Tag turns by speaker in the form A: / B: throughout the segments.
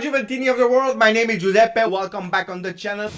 A: Juventini of the world, my name is Giuseppe, welcome back on the channel.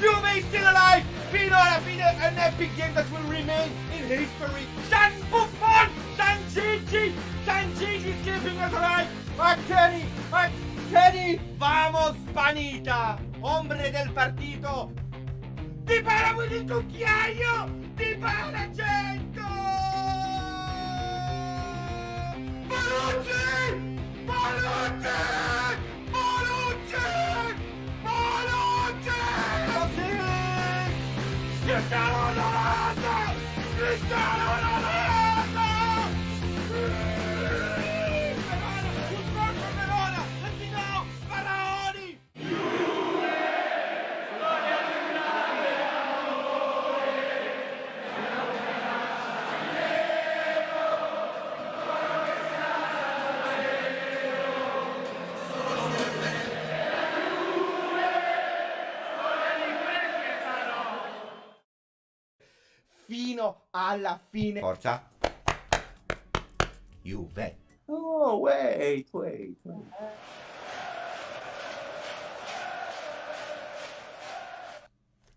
A: Juve is still alive! Fino alla fine, an epic game that will remain in history. San Buffon! San Gigi! San Gigi is keeping us alive! Kenny! Vamos, Spanita! Hombre del partito! Dybala with il cucchiaio! Dybala 100! Bonucci! Cristiano Ronaldo! Cristiano Ronaldo! Verona! And now, Faraoni! Fino alla fine. Forza. Juve. Oh, wait.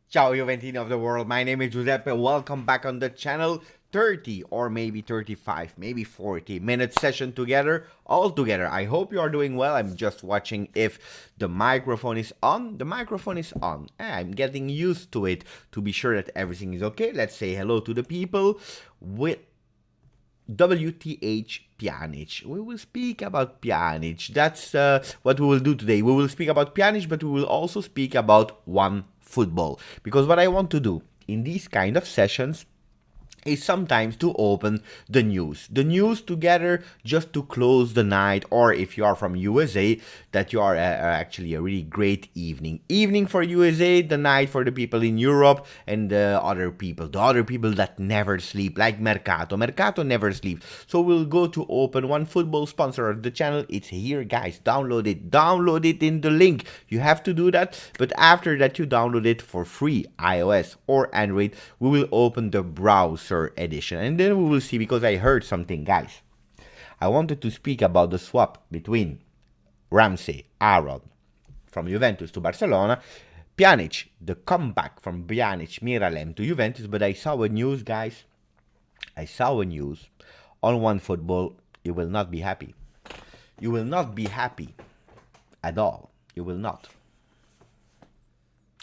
A: Ciao Juventini of the world, my name is Giuseppe, welcome back on the channel. 30 or maybe 35, maybe 40 minute session together, all together. I hope you are doing well. I'm just watching if the microphone is on. The microphone is on. I'm getting used to it to be sure that everything is okay. Let's say hello to the people with WTH Pjanic. We will speak about Pjanic. That's what we will do today. We will speak about Pjanic, but we will also speak about OneFootball. Because what I want to do in these kind of sessions is sometimes to open the news. The news together just to close the night, or if you are from USA, that you are actually a really great evening. Evening for USA, the night for the people in Europe and the other people that never sleep, like Mercato. Mercato never sleeps. So we'll go to open OneFootball, sponsor of the channel. It's here, guys. Download it in the link. You have to do that, but after that you download it for free, iOS or Android. We will open the browser edition and then we will see, because I heard something, guys. I wanted to speak about the swap between Ramsey, Aaron from Juventus to Barcelona, Pjanic, the comeback from Pjanic, Miralem to Juventus, but I saw a news, guys. I saw a news on OneFootball. You will not be happy. You will not be happy at all. You will not.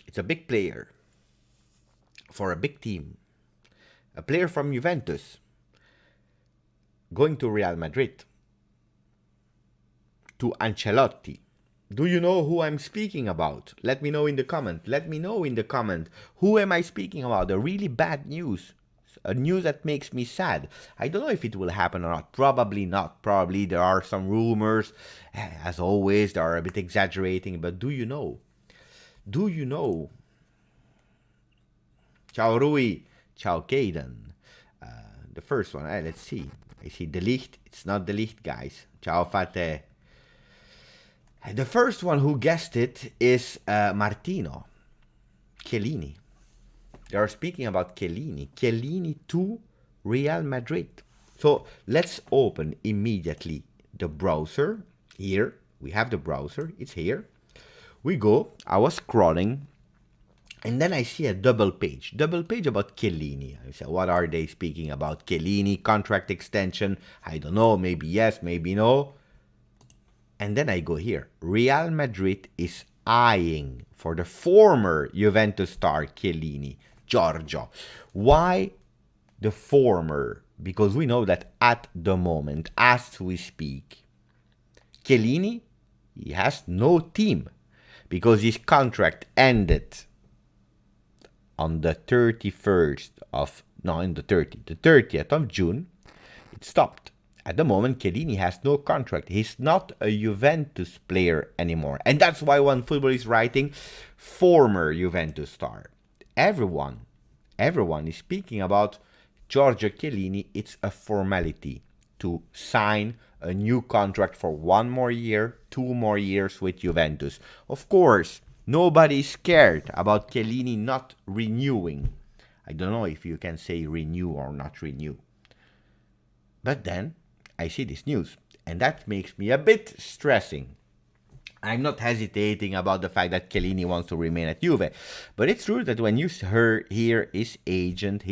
A: It's a big player for a big team. A player from Juventus going to Real Madrid, to Ancelotti. Do you know who I'm speaking about? Let me know in the comment. Who am I speaking about? A really bad news. A news that makes me sad. I don't know if it will happen or not. Probably not. Probably there are some rumors. As always, they are a bit exaggerating. But do you know? Ciao Rui. Ciao Caden. The first one, let's see. I see De Ligt. It's not De Ligt, guys. Ciao Fate. The first one who guessed it is Martino. Chiellini. They are speaking about Chiellini. Chiellini to Real Madrid. So let's open immediately the browser Here, we have the browser. It's here. We go. I was scrolling. And then I see a double page about Chiellini. I said, what are they speaking about? Chiellini, contract extension? I don't know, maybe yes, maybe no. And then I go here. Real Madrid is eyeing for the former Juventus star Chiellini, Giorgio. Why the former? Because we know that at the moment, as we speak, Chiellini, he has no team because his contract ended on the 30th of June. It stopped. At the moment, Chiellini has no contract. He's not a Juventus player anymore. And that's why OneFootball is writing former Juventus star. Everyone is speaking about Giorgio Chiellini. It's a formality to sign a new contract for 1 more year, 2 more years with Juventus. Of course, nobody is scared about Chiellini not renewing. I don't know if you can say renew or not renew. But then I see this news, and that makes me a bit stressing. I'm not hesitating about the fact that Chiellini wants to remain at Juve, but it's true that when you hear his agent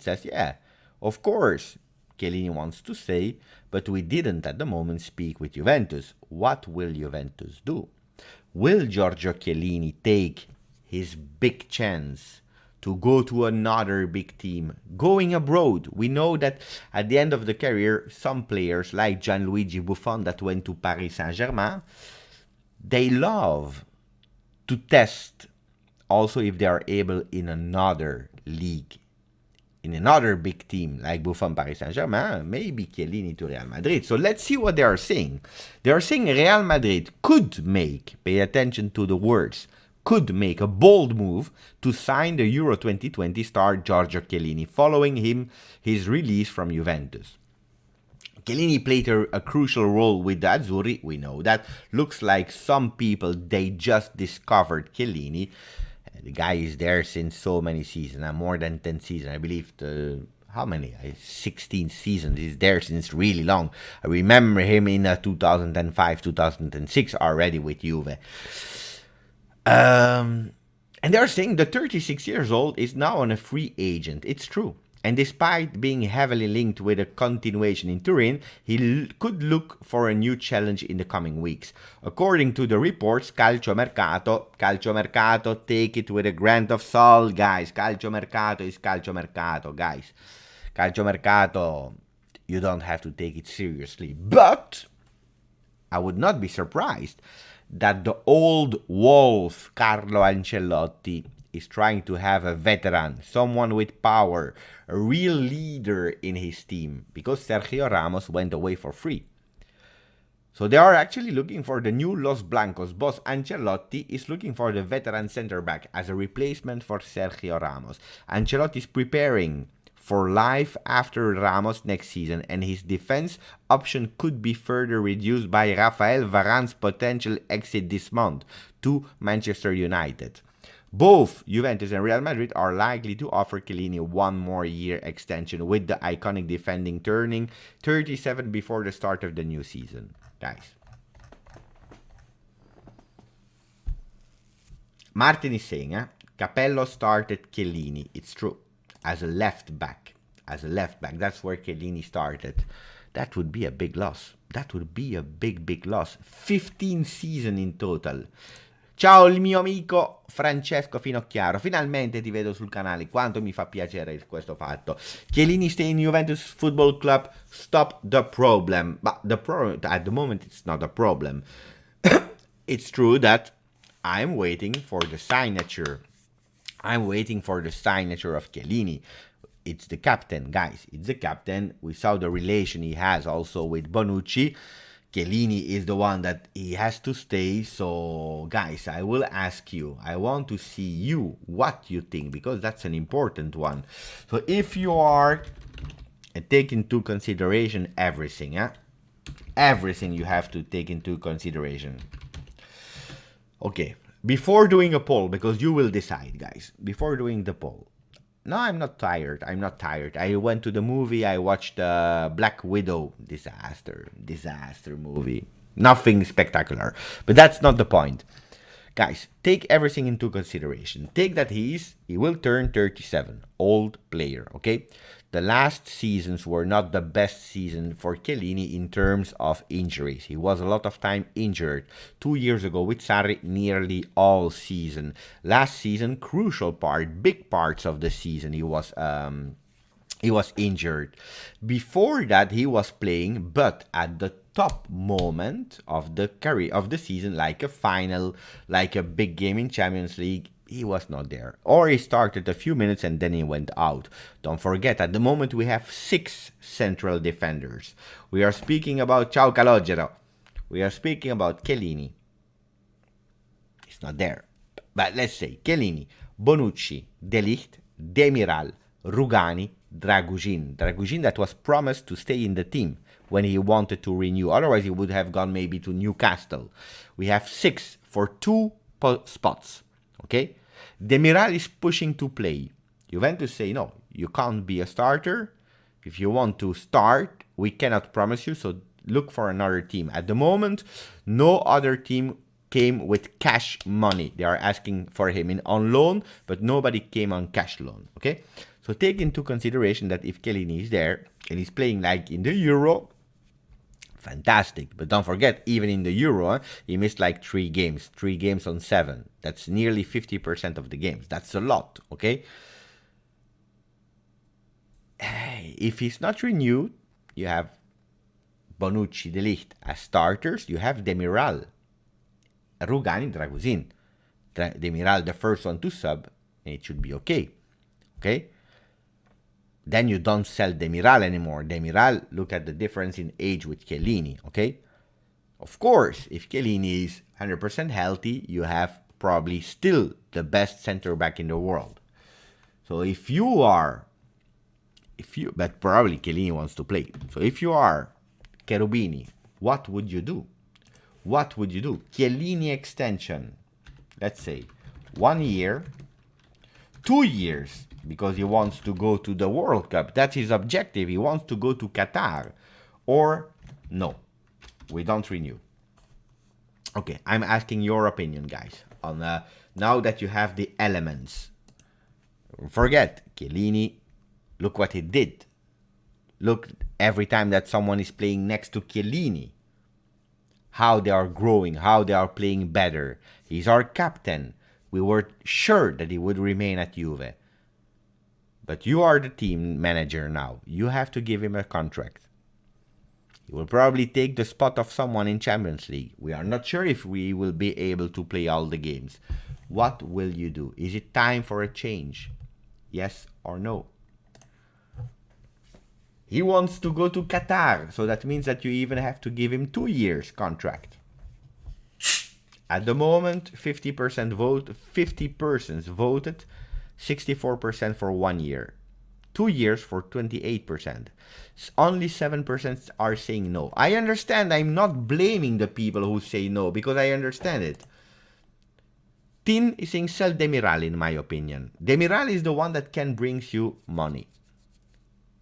A: says, yeah, of course, Chiellini wants to stay, but we didn't at the moment speak with Juventus. What will Juventus do? Will Giorgio Chiellini take his big chance to go to another big team, going abroad? We know that at the end of the career, some players like Gianluigi Buffon that went to Paris Saint-Germain, they love to test also if they are able in another league, in another big team like Buffon, Paris Saint-Germain, maybe Chiellini to Real Madrid. So let's see what they are saying. They are saying Real Madrid could make, pay attention to the words, could make a bold move to sign the Euro 2020 star Giorgio Chiellini, following his release from Juventus. Chiellini played a crucial role with the Azzurri, we know that. Looks like some people, they just discovered Chiellini. The guy is there since so many seasons, more than 10 seasons. I believe how many? 16 seasons. He's there since really long. I remember him in 2005, 2006 already with Juve. And they're saying the 36 years old is now on a free agent. It's true. And despite being heavily linked with a continuation in Turin, he could look for a new challenge in the coming weeks. According to the reports, calciomercato, take it with a grain of salt, guys. Calciomercato is calciomercato, guys. Calciomercato, you don't have to take it seriously. But I would not be surprised that the old wolf, Carlo Ancelotti, is trying to have a veteran, someone with power, a real leader in his team, because Sergio Ramos went away for free. So they are actually looking for the new Los Blancos. Boss Ancelotti is looking for the veteran center-back as a replacement for Sergio Ramos. Ancelotti is preparing for life after Ramos next season, and his defense option could be further reduced by Rafael Varane's potential exit this month to Manchester United. Both Juventus and Real Madrid are likely to offer Chiellini 1 more year extension, with the iconic defending turning 37 before the start of the new season. Guys. Martin is saying, Capello started Chiellini. It's true. As a left back. That's where Chiellini started. That would be a big loss. That would be a big loss. 15 seasons in total. Ciao il mio amico Francesco Finocchiaro, finalmente ti vedo sul canale, quanto mi fa piacere questo fatto. Chiellini stay in Juventus Football Club, stop the problem. But the problem, at the moment, it's not a problem. It's true that I'm waiting for the signature. I'm waiting for the signature of Chiellini. It's the captain, guys. It's the captain. We saw the relation he has also with Bonucci. Chiellini is the one that he has to stay. So, guys, I will ask you. I want to see you, what you think, because that's an important one. So, if you are taking into consideration everything, everything you have to take into consideration. Okay, before doing a poll, because you will decide, guys, before doing the poll. No, I'm not tired. I went to the movie. I watched Black Widow. Disaster movie. Nothing spectacular. But that's not the point. Guys, take everything into consideration. Take that he will turn 37. Old player, okay? The last seasons were not the best season for Chiellini in terms of injuries. He was a lot of time injured. 2 years ago with Sarri, nearly all season. Last season, crucial part, big parts of the season, he was injured. Before that, he was playing, but at the top moment of the career of the season, like a final, like a big game in Champions League, he was not there. Or he started a few minutes and then he went out. Don't forget, at the moment we have 6 central defenders. We are speaking about Ciao Calogero. We are speaking about Chiellini. It's not there. But let's say Chiellini, Bonucci, De Ligt, Demiral, Rugani, Dragujin. Dragujin that was promised to stay in the team when he wanted to renew. Otherwise, he would have gone maybe to Newcastle. We have 6 for 2 spots. Okay? Demiral is pushing to play. Juventus say, no, you can't be a starter. If you want to start, we cannot promise you, so look for another team. At the moment, no other team came with cash money. They are asking for him on loan, but nobody came on cash loan. Okay? So take into consideration that if Chiellini is there and he's playing like in the Euro, fantastic. But don't forget, even in the Euro, he missed like 3 games. 3 games on 7. That's nearly 50% of the games. That's a lot, okay? If he's not renewed, you have Bonucci, De Ligt as starters. You have Demiral, Rugani, Draguzin. Demiral, the first one to sub, and it should be okay. Okay? Then you don't sell Demiral anymore. Demiral, look at the difference in age with Chiellini, okay? Of course, if Chiellini is 100% healthy, you have probably still the best center back in the world. So but probably Chiellini wants to play. So if you are Cherubini, what would you do? What would you do? Chiellini extension, let's say 1 year, 2 years, because he wants to go to the World Cup. That's his objective. He wants to go to Qatar. Or, no, we don't renew. Okay, I'm asking your opinion, guys. On now that you have the elements. Forget, Chiellini, look what he did. Look, every time that someone is playing next to Chiellini, how they are growing, how they are playing better. He's our captain. We were sure that he would remain at Juve. But you are the team manager now. You have to give him a contract. He will probably take the spot of someone in Champions League. We are not sure if we will be able to play all the games. What will you do? Is it time for a change? Yes or no? He wants to go to Qatar, so that means that you even have to give him 2 years contract. At the moment, 50 persons voted, 64% for 1 year. 2 years for 28%. Only 7% are saying no. I understand. I'm not blaming the people who say no, because I understand it. Tin is saying sell Demiral, in my opinion. Demiral is the one that can bring you money.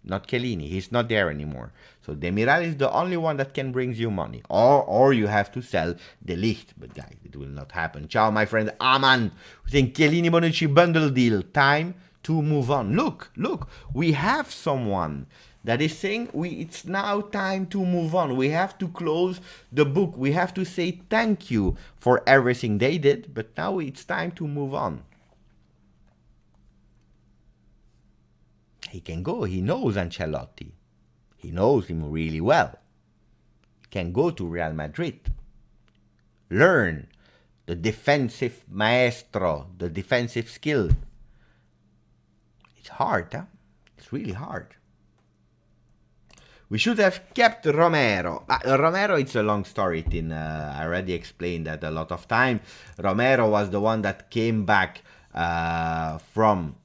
A: Not Chiellini. He's not there anymore. So Demiral is the only one that can bring you money. Or you have to sell De Ligt. But guys, it will not happen. Ciao, my friend Aman. Saying Chiellini Bonucci bundle deal. Time to move on. Look. We have someone that is saying it's now time to move on. We have to close the book. We have to say thank you for everything they did. But now it's time to move on. He can go. He knows Ancelotti. He knows him really well. He can go to Real Madrid. Learn the defensive maestro, the defensive skill. It's hard, huh? It's really hard. We should have kept Romero. Romero, it's a long story. I already explained that a lot of time. Romero was the one that came back from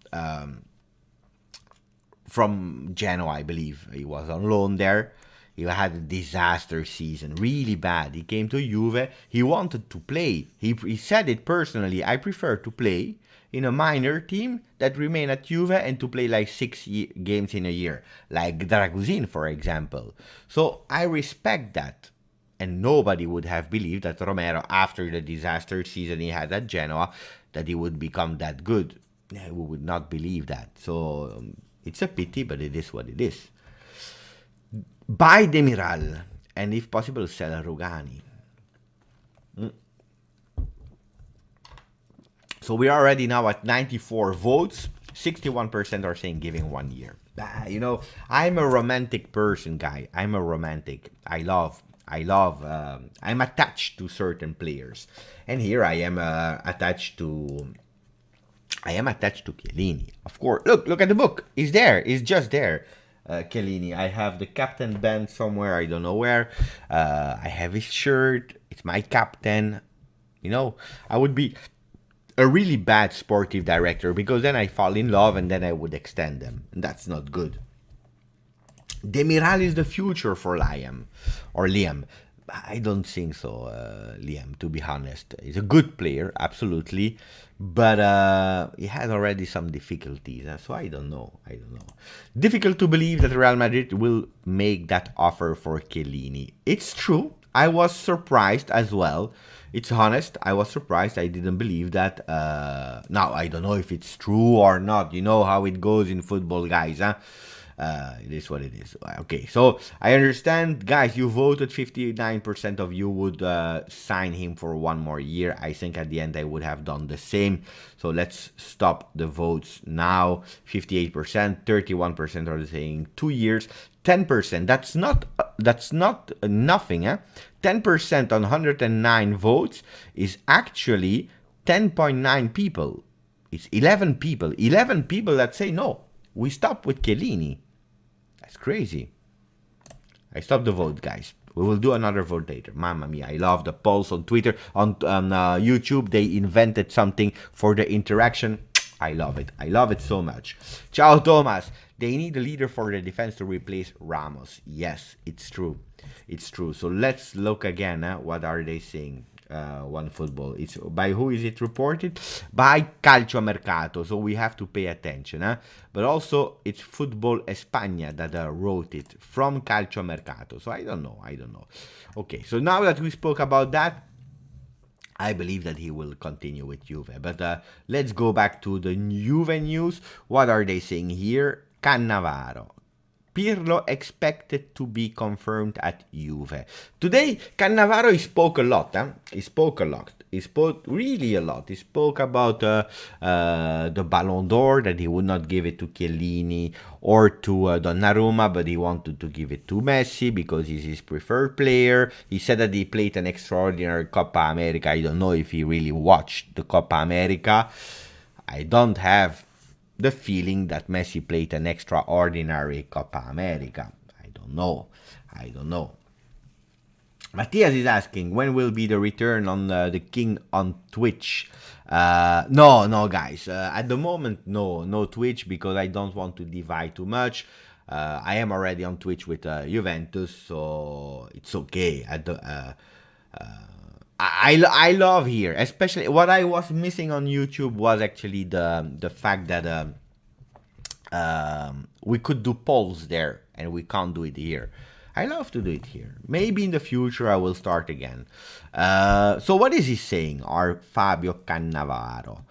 A: Genoa, I believe. He was on loan there. He had a disaster season, really bad. He came to Juve. He wanted to play. He said it personally. I prefer to play in a minor team that remain at Juve and to play like 6 games in a year, like Draguzin, for example. So I respect that. And nobody would have believed that Romero, after the disaster season he had at Genoa, that he would become that good. Yeah, we would not believe that. So it's a pity, but it is what it is. Buy Demiral, and if possible, sell Rugani. So we are already now at 94 votes. 61% are saying giving 1 year. You know, I'm a romantic person, guy. I'm a romantic. I'm attached to certain players. And here I am attached to Chiellini. Of course. Look at the book. It's there. It's just there. Chiellini. I have the captain band somewhere. I don't know where. I have his shirt. It's my captain. You know, I would be a really bad sportive director because then I fall in love and then I would extend them. And that's not good. Demiral is the future for Liam. I don't think so, Liam, to be honest. He's a good player, absolutely. But he had already some difficulties. So I don't know. Difficult to believe that Real Madrid will make that offer for Chiellini. It's true. I was surprised as well. It's honest. I was surprised. I didn't believe that. Now, I don't know if it's true or not. You know how it goes in football, guys, huh? It is what it is. Okay, so I understand, guys. You voted. 59% of you would sign him for 1 more year. I think at the end I would have done the same. So let's stop the votes now. 58%, 31% are saying 2 years. 10%. That's not nothing. 10% on 109 votes is actually 10.9 people. It's 11 people. 11 people that say no. We stop with Chiellini. That's crazy. I stopped the vote, guys. We will do another vote later. Mamma mia, I love the polls on Twitter. On YouTube, they invented something for the interaction. I love it. I love it so much. Ciao, Thomas. They need a leader for the defense to replace Ramos. Yes, it's true. It's true. So let's look again. What are they saying? OneFootball. It's by who is it reported? By Calcio Mercato. So we have to pay attention. But also it's Football España that wrote it from Calcio Mercato. So I don't know. Okay. So now that we spoke about that, I believe that he will continue with Juve. But let's go back to the Juve news. What are they saying here? Cannavaro. Pirlo expected to be confirmed at Juve. Today, Cannavaro spoke a lot. He spoke a lot. He spoke really a lot. He spoke about the Ballon d'Or, that he would not give it to Chiellini or to Donnarumma, but he wanted to give it to Messi because he's his preferred player. He said that he played an extraordinary Copa America. I don't know if he really watched the Copa America. I don't have the feeling that Messi played an extraordinary Copa America. I don't know. Matthias is asking, when will be the return on the King on Twitch? No, guys. At the moment, no Twitch, because I don't want to divide too much. I am already on Twitch with Juventus, so it's okay. I love here, especially what I was missing on YouTube was actually the fact that we could do polls there and we can't do it here. I love to do it here. Maybe in the future I will start again. So what is he saying? Our Fabio Cannavaro.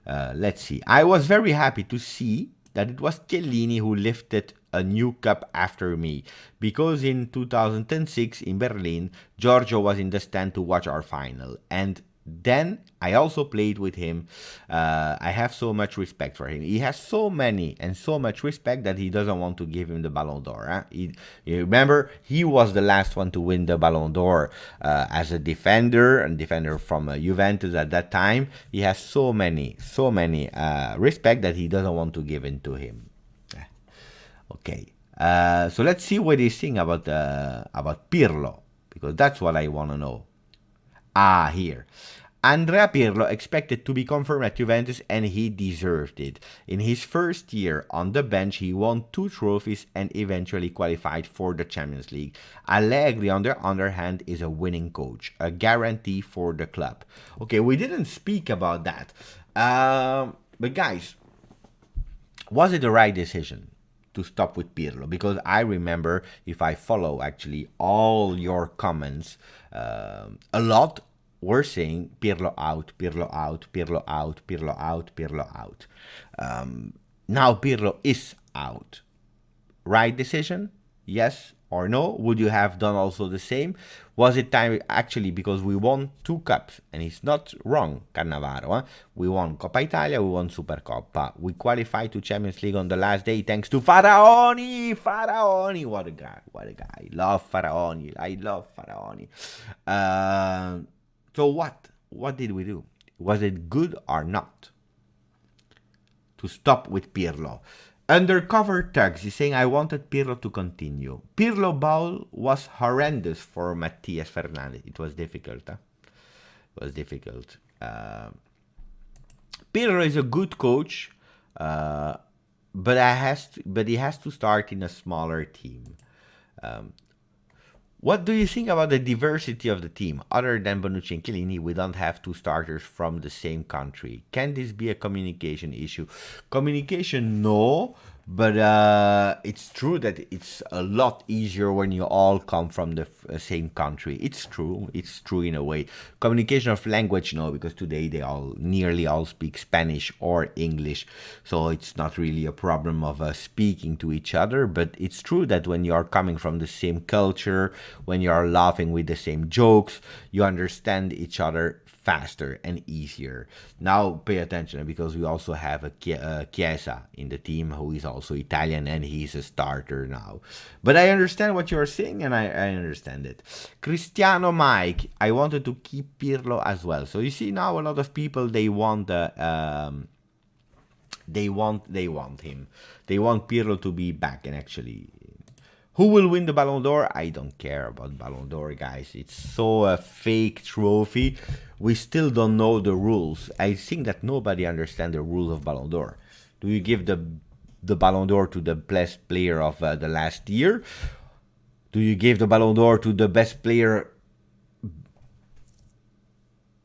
A: Let's see. I was very happy to see that it was Chiellini who lifted a new cup after me, because in 2006 in Berlin, Giorgio was in the stand to watch our final, and then I also played with him. I have so much respect for him. He has so much respect that he doesn't want to give him the Ballon d'Or. You remember, he was the last one to win the Ballon d'Or as a defender from Juventus at that time. He has so many respect that he doesn't want to give in to him. Okay, so let's see what he's saying about Pirlo, because that's what I want to know. Here. Andrea Pirlo expected to be confirmed at Juventus, and he deserved it. In his first year on the bench, he won 2 trophies and eventually qualified for the Champions League. Allegri, on the other hand, is a winning coach, a guarantee for the club. Okay, we didn't speak about that. But guys, was it the right decision to stop with Pirlo, because I remember, if I follow actually all your comments, a lot were saying Pirlo out, Pirlo out, Pirlo out, Pirlo out, Pirlo out. Now Pirlo is out. Right decision? Yes or no? Would you have done also the same? Was it time actually, because we won 2 cups, and it's not wrong, Cannavaro. We won Coppa Italia, we won Supercoppa. We qualified to Champions League on the last day thanks to Faraoni. Faraoni, what a guy, what a guy. Love Faraoni, I love Faraoni. So what did we do? Was it good or not to stop with Pirlo? Undercover Tugs is saying, I wanted Pirlo to continue. Pirlo ball was horrendous for Matias Fernandez. It was difficult. It was difficult. Pirlo is a good coach, but he has to start in a smaller team. What do you think about the diversity of the team? Other than Bonucci and Chiellini, we don't have 2 starters from the same country. Can this be a communication issue? Communication, no. But it's true that it's a lot easier when you all come from the same country. It's true in a way. Communication of language, no, because today they nearly all speak Spanish or English, so it's not really a problem of speaking to each other. But it's true that when you are coming from the same culture, when you are laughing with the same jokes, you understand each other faster and easier. Now pay attention, because we also have a Chiesa in the team, who is also Italian, and he's a starter now. But I understand what you're saying, and I understand it. Cristiano Mike, I wanted to keep Pirlo as well. So you see now a lot of people, they want him. They want Pirlo to be back. And actually, who will win the Ballon d'Or? I don't care about Ballon d'Or, guys. It's so a fake trophy. We still don't know the rules. I think that nobody understands the rules of Ballon d'Or. Do you give the Ballon d'Or to the best player of the last year? Do you give the Ballon d'Or to the best player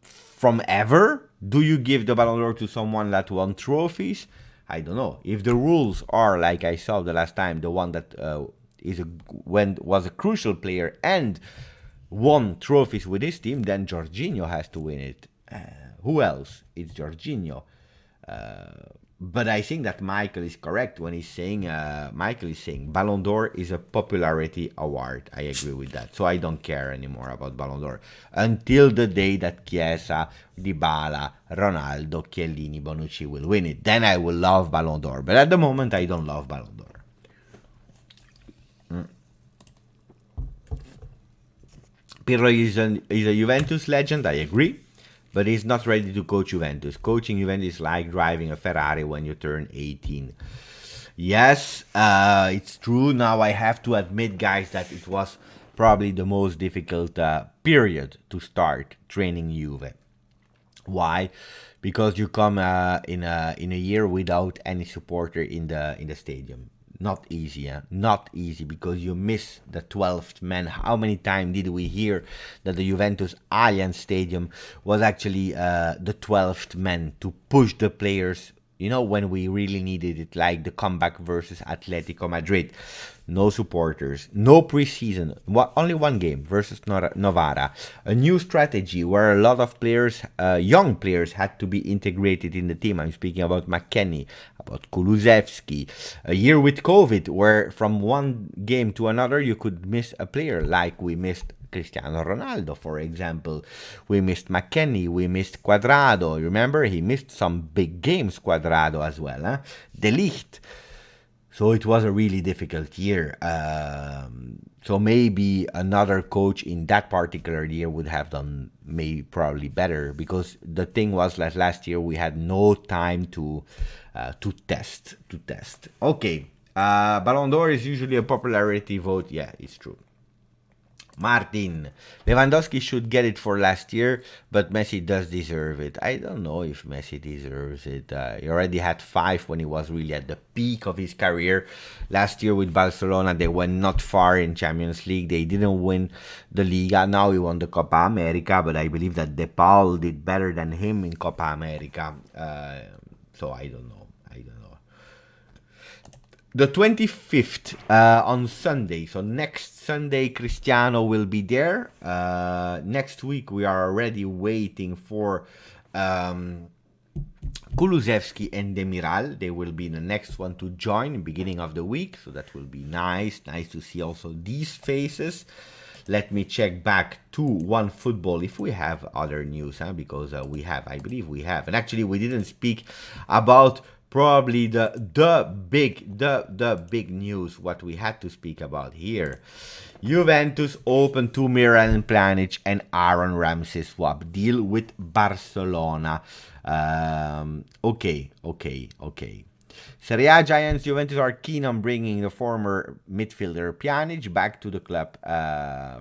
A: from ever? Do you give the Ballon d'Or to someone that won trophies? I don't know. If the rules are like I saw the last time, the one that was a crucial player and won trophies with his team, then Jorginho has to win it. Who else? It's Jorginho. But I think that Michael is correct when he's saying, Ballon d'Or is a popularity award. I agree with that. So I don't care anymore about Ballon d'Or until the day that Chiesa, Dybala, Ronaldo, Chiellini, Bonucci will win it. Then I will love Ballon d'Or. But at the moment, I don't love Ballon d'Or. Pirlo is a Juventus legend, I agree, but he's not ready to coach Juventus. Coaching Juventus is like driving a Ferrari when you turn 18. Yes, it's true. Now I have to admit, guys, that it was probably the most difficult period to start training Juve. Why? Because you come in a year without any supporter in the stadium. Not easy, not easy, because you miss the 12th man. How many times did we hear that the Juventus Allianz Stadium was actually the 12th man to push the players, when we really needed it, like the comeback versus Atletico Madrid. No supporters, no preseason, only one game versus Novara. A new strategy where a lot of players, young players, had to be integrated in the team. I'm speaking about McKennie, about Kulusevski. A year with COVID, where from one game to another you could miss a player, like we missed Cristiano Ronaldo, for example. We missed McKennie, we missed Cuadrado. Remember, he missed some big games, Cuadrado, as well. De Ligt. So it was a really difficult year. So maybe another coach in that particular year would have done probably better, because the thing was that last year we had no time to test. Okay, Ballon d'Or is usually a popularity vote. Yeah, it's true. Martin, Lewandowski should get it for last year, but Messi does deserve it. I don't know if Messi deserves it. He already had 5 when he was really at the peak of his career. Last year with Barcelona, they went not far in Champions League. They didn't win the Liga. Now he won the Copa America, but I believe that De Paul did better than him in Copa America. So I don't know. The 25th on Sunday. So next Sunday, Cristiano will be there. Next week, we are already waiting for Kulusevski and Demiral. They will be the next one to join beginning of the week. So that will be nice. Nice to see also these faces. Let me check back to OneFootball if we have other news, because we have, I believe we have. And actually, we didn't speak about probably the big news, what we had to speak about here. Juventus open to Miralem Pjanic and Aaron Ramsey swap deal with Barcelona. Okay. Serie A giants Juventus are keen on bringing the former midfielder Pjanic back to the club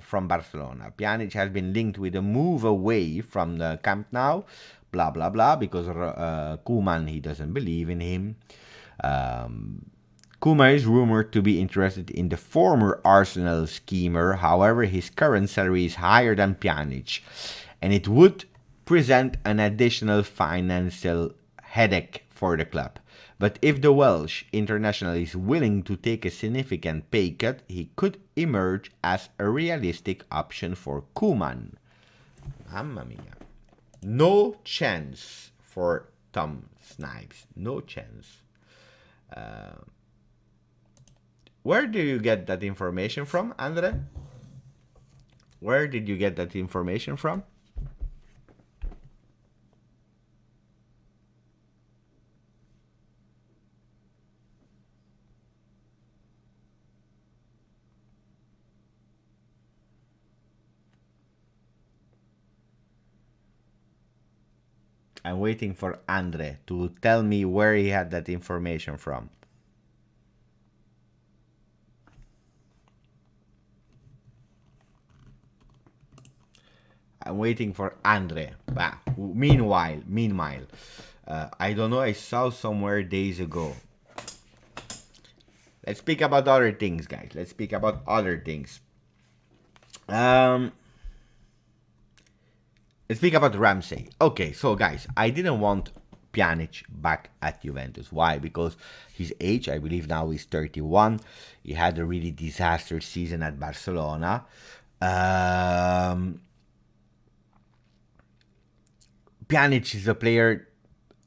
A: from Barcelona. Pjanic has been linked with a move away from the Camp Nou, blah blah blah, because Koeman, he doesn't believe in him. Koeman is rumored to be interested in the former Arsenal schemer. However, his current salary is higher than Pjanic, and it would present an additional financial headache for the club. But if the Welsh international is willing to take a significant pay cut, he could emerge as a realistic option for Koeman. Mamma mia. No chance for Tom Snipes. No chance. Where do you get that information from, Andre? Where did you get that information from? I'm waiting for Andre to tell me where he had that information from. I'm waiting for Andre. Meanwhile, I don't know, I saw somewhere days ago. Let's speak about other things, guys. Let's speak about other things. Let's speak about Ramsey. Okay, so guys, I didn't want Pjanic back at Juventus. Why? Because his age, I believe now he's 31. He had a really disastrous season at Barcelona. Pjanic is a player,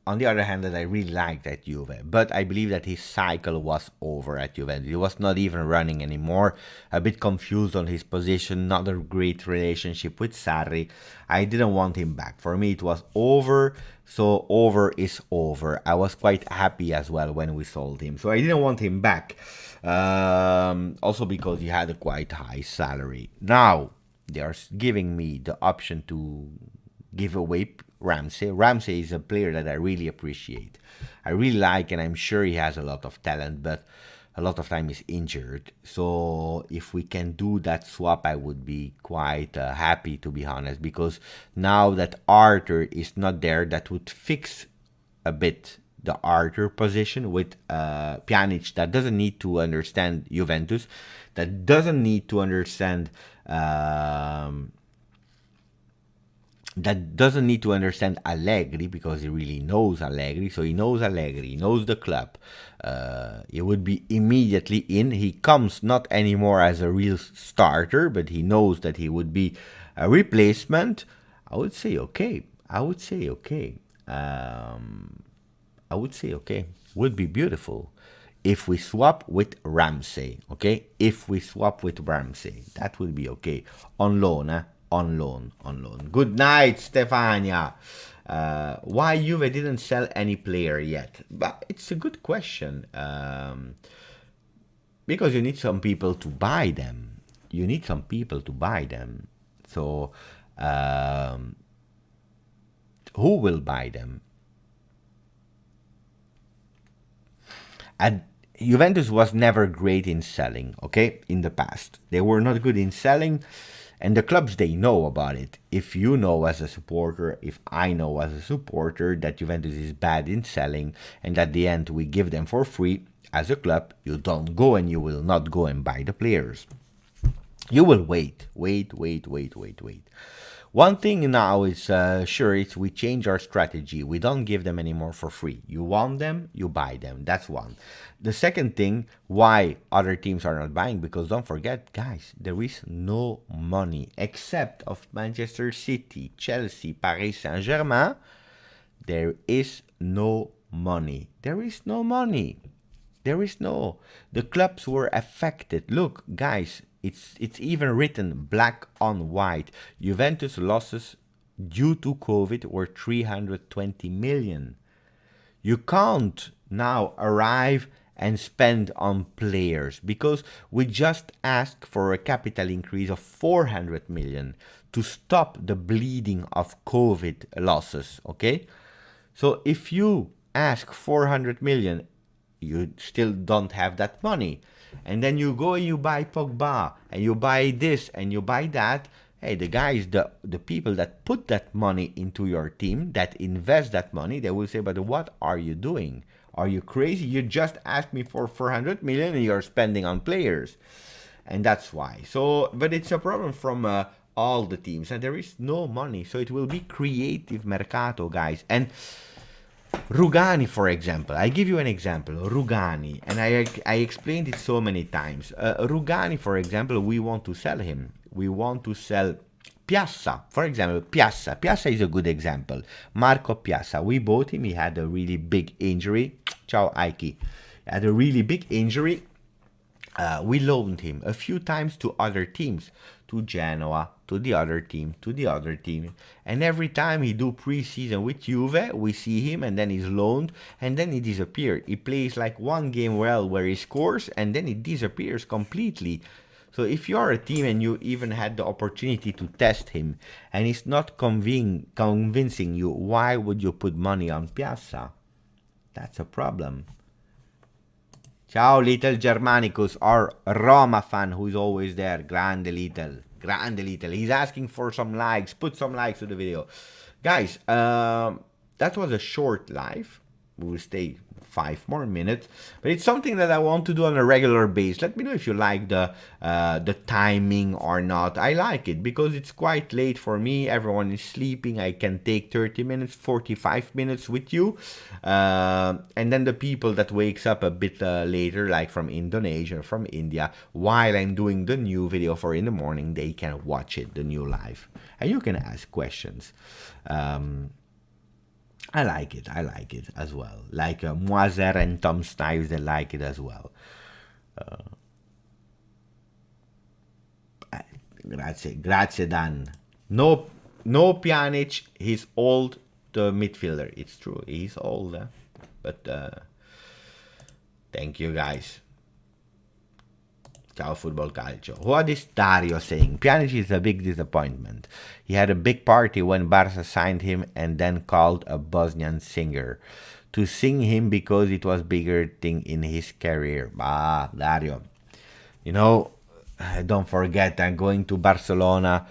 A: on the other hand, that I really liked at Juve, but I believe that his cycle was over at Juventus. He was not even running anymore, a bit confused on his position, not a great relationship with Sarri. I didn't want him back. For me, it was over, so over is over. I was quite happy as well when we sold him, so I didn't want him back. Also because he had a quite high salary. Now, they are giving me the option to give away Ramsey. Ramsey is a player that I really appreciate. I really like, and I'm sure he has a lot of talent, but a lot of time he's injured. So if we can do that swap, I would be quite happy, to be honest, because now that Arthur is not there, that would fix a bit the Arthur position with Pjanic, that doesn't need to understand Juventus, that doesn't need to understand Allegri, because he really knows Allegri. So he knows Allegri, he knows the club. He would be immediately in. He comes not anymore as a real starter, but he knows that he would be a replacement. I would say okay. Would be beautiful if we swap with Ramsey. Okay, if we swap with Ramsey, that would be okay. On loan, On loan. Good night, Stefania. Why Juve didn't sell any player yet? But it's a good question. Because you need some people to buy them. So, who will buy them? And Juventus was never great in selling, okay? In the past, they were not good in selling. And the clubs, they know about it. If you know as a supporter, if I know as a supporter that Juventus is bad in selling, and at the end we give them for free, as a club, you don't go and you will not go and buy the players. You will wait. One thing now is sure, it's we change our strategy. We don't give them anymore for free. You want them, you buy them. That's one. The second thing, why other teams are not buying, because don't forget, guys, there is no money except of Manchester City, Chelsea, Paris Saint-Germain. There is no money. There is no money. There is no. The clubs were affected. Look, guys, it's even written black on white. Juventus losses due to COVID were 320 million. You can't now arrive and spend on players because we just asked for a capital increase of 400 million to stop the bleeding of COVID losses, okay? So if you ask 400 million, you still don't have that money. And then you go and you buy Pogba, and you buy this, and you buy that. Hey, the guys, the people that put that money into your team, that invest that money, they will say, but what are you doing? Are you crazy? You just asked me for 400 million and you're spending on players. And that's why. So, but it's a problem from all the teams, and there is no money. So it will be creative mercato, guys. And Rugani, for example, I give you an example, Rugani, and I explained it so many times. Rugani, for example, we want to sell him. We want to sell Piazza, for example. Piazza is a good example. Marco Piazza, we bought him. He had a really big injury. Ciao, Ike. He had a really big injury. We loaned him a few times to other teams, to Genoa, to the other team, to the other team. And every time he do pre-season with Juve, we see him and then he's loaned and then he disappears. He plays like one game well where he scores and then he disappears completely. So if you are a team and you even had the opportunity to test him and he's not convincing you, why would you put money on Piazza? That's a problem. Ciao, Little Germanicus, our Roma fan who's always there. Grande Little. Grande Little. He's asking for some likes. Put some likes to the video. Guys, that was a short live. We will stay 5 more minutes, but it's something that I want to do on a regular basis. Let me know if you like the timing or not. I like it because it's quite late for me. Everyone is sleeping. I can take 30 minutes, 45 minutes with you, and then the people that wakes up a bit later, like from Indonesia, from India, while I'm doing the new video for in the morning, they can watch it, the new live, and you can ask questions. I like it as well. Like Moiser and Tom Snipes, they like it as well. Grazie Dan. No Pjanic, he's old, the midfielder. It's true, he's old, but thank you guys. Ciao Football Calcio. What is Dario saying? Pjanic is a big disappointment. He had a big party when Barca signed him and then called a Bosnian singer to sing him because it was bigger thing in his career. Dario. You know, don't forget that going to Barcelona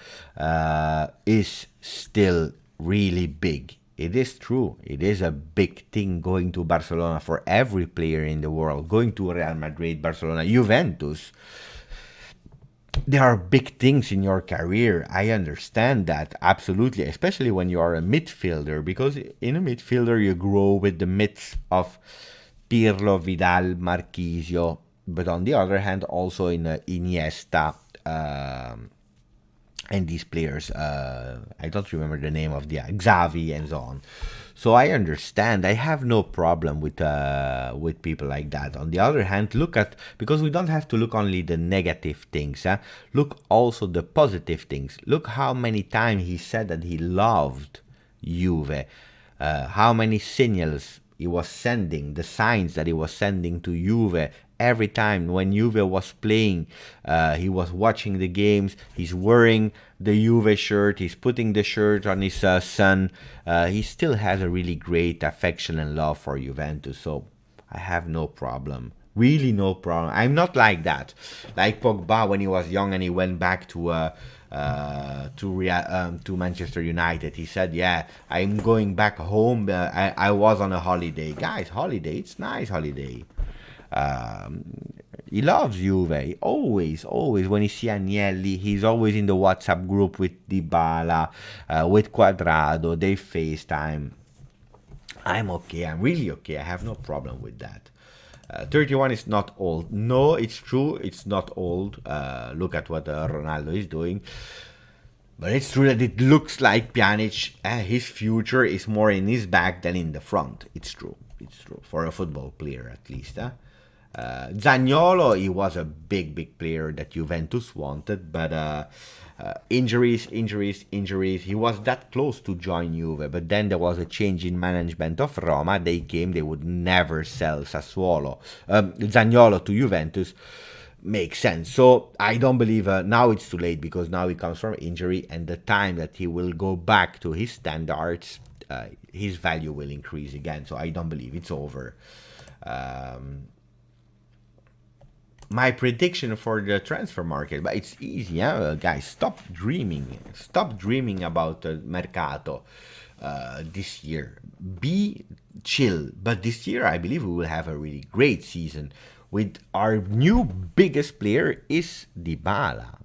A: is still really big. It is true. It is a big thing going to Barcelona for every player in the world. Going to Real Madrid, Barcelona, Juventus. There are big things in your career. I understand that, absolutely. Especially when you are a midfielder. Because in a midfielder, you grow with the myths of Pirlo, Vidal, Marquisio. But on the other hand, also in Iniesta, and these players, I don't remember the name of the Xavi and so on. So I understand. I have no problem with people like that. On the other hand, look at, because we don't have to look only the negative things. Look also the positive things. Look how many times he said that he loved Juve. How many signals he was sending, the signs that he was sending to Juve. Every time when Juve was playing, he was watching the games, he's wearing the Juve shirt, he's putting the shirt on his son. He still has a really great affection and love for Juventus, so I have no problem. Really no problem. I'm not like that. Like Pogba when he was young and he went back to Manchester United. He said, yeah, I'm going back home. I was on a holiday. Guys, holiday, it's nice holiday. He loves Juve. Always. When he see Agnelli, he's always in the WhatsApp group with Dybala, with Quadrado. They FaceTime. I'm okay. I'm really okay. I have no problem with that. 31 is not old. No, it's true. It's not old. Look at what Ronaldo is doing. But it's true that it looks like Pjanic, his future is more in his back than in the front. It's true. It's true. For a football player, at least. Zaniolo, he was a big player that Juventus wanted, but injuries. He was that close to join Juve, but then there was a change in management of Roma. They would never sell Zaniolo to Juventus. Makes sense. So I don't believe now it's too late, because now he comes from injury, and the time that he will go back to his standards, his value will increase again. So I don't believe it's over. My prediction for the transfer market, but it's easy, guys. Stop dreaming about the mercato this year. Be chill. But this year, I believe we will have a really great season. With our new biggest player is Dybala.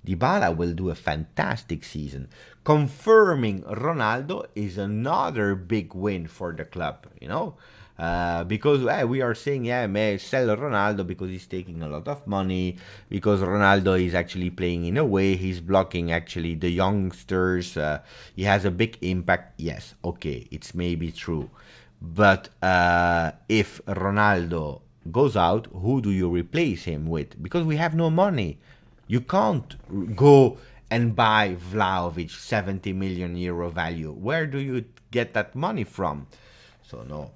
A: Dybala will do a fantastic season. Confirming Ronaldo is another big win for the club, because we are saying, may sell Ronaldo because he's taking a lot of money, because Ronaldo is actually playing in a way, he's blocking actually the youngsters, he has a big impact. Yes, okay, it's maybe true. But if Ronaldo goes out, who do you replace him with? Because we have no money. You can't go and buy Vlahovic, 70 million euro value. Where do you get that money from? So no,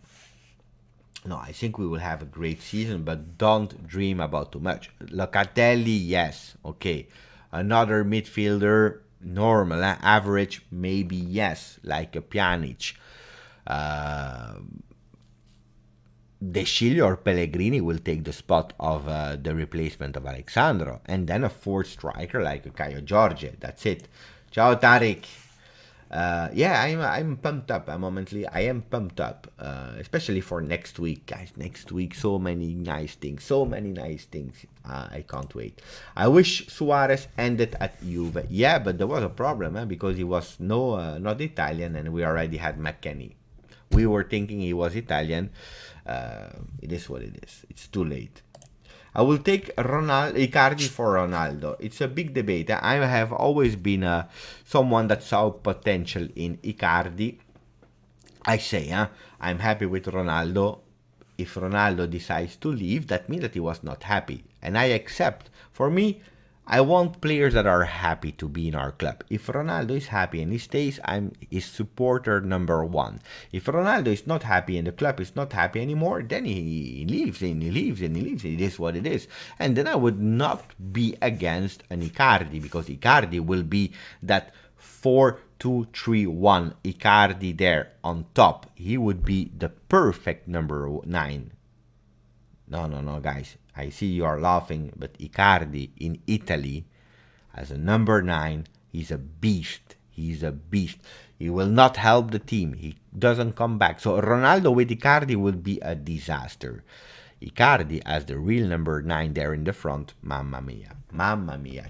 A: I think we will have a great season, but don't dream about too much. Locatelli, yes, okay. Another midfielder, normal, average, maybe yes, like a Pjanic. De Sciglio or Pellegrini will take the spot of the replacement of Alexandro, and then a fourth striker like a Ciao Juventini. That's it. Ciao Tariq. I'm pumped up. I am pumped up, especially for next week, guys. Next week, so many nice things. I can't wait. I wish Suarez ended at Juve. Yeah, but there was a problem, because he was not Italian, and we already had McKennie. We were thinking he was Italian. It is what it is. It's too late. I will take Icardi for Ronaldo. It's a big debate. I have always been someone that saw potential in Icardi. I say, I'm happy with Ronaldo. If Ronaldo decides to leave, that means that he was not happy. And I accept. For me, I want players that are happy to be in our club. If Ronaldo is happy and he stays, I'm his supporter number one. If Ronaldo is not happy and the club is not happy anymore, then he leaves. It is what it is. And then I would not be against an Icardi, because Icardi will be that 4-2-3-1 Icardi there on top. He would be the perfect number 9. No, guys. I see you are laughing, but Icardi in Italy as a number 9, he's a beast. He will not help the team. He doesn't come back. So Ronaldo with Icardi would be a disaster. Icardi as the real number 9 there in the front. Mamma mia.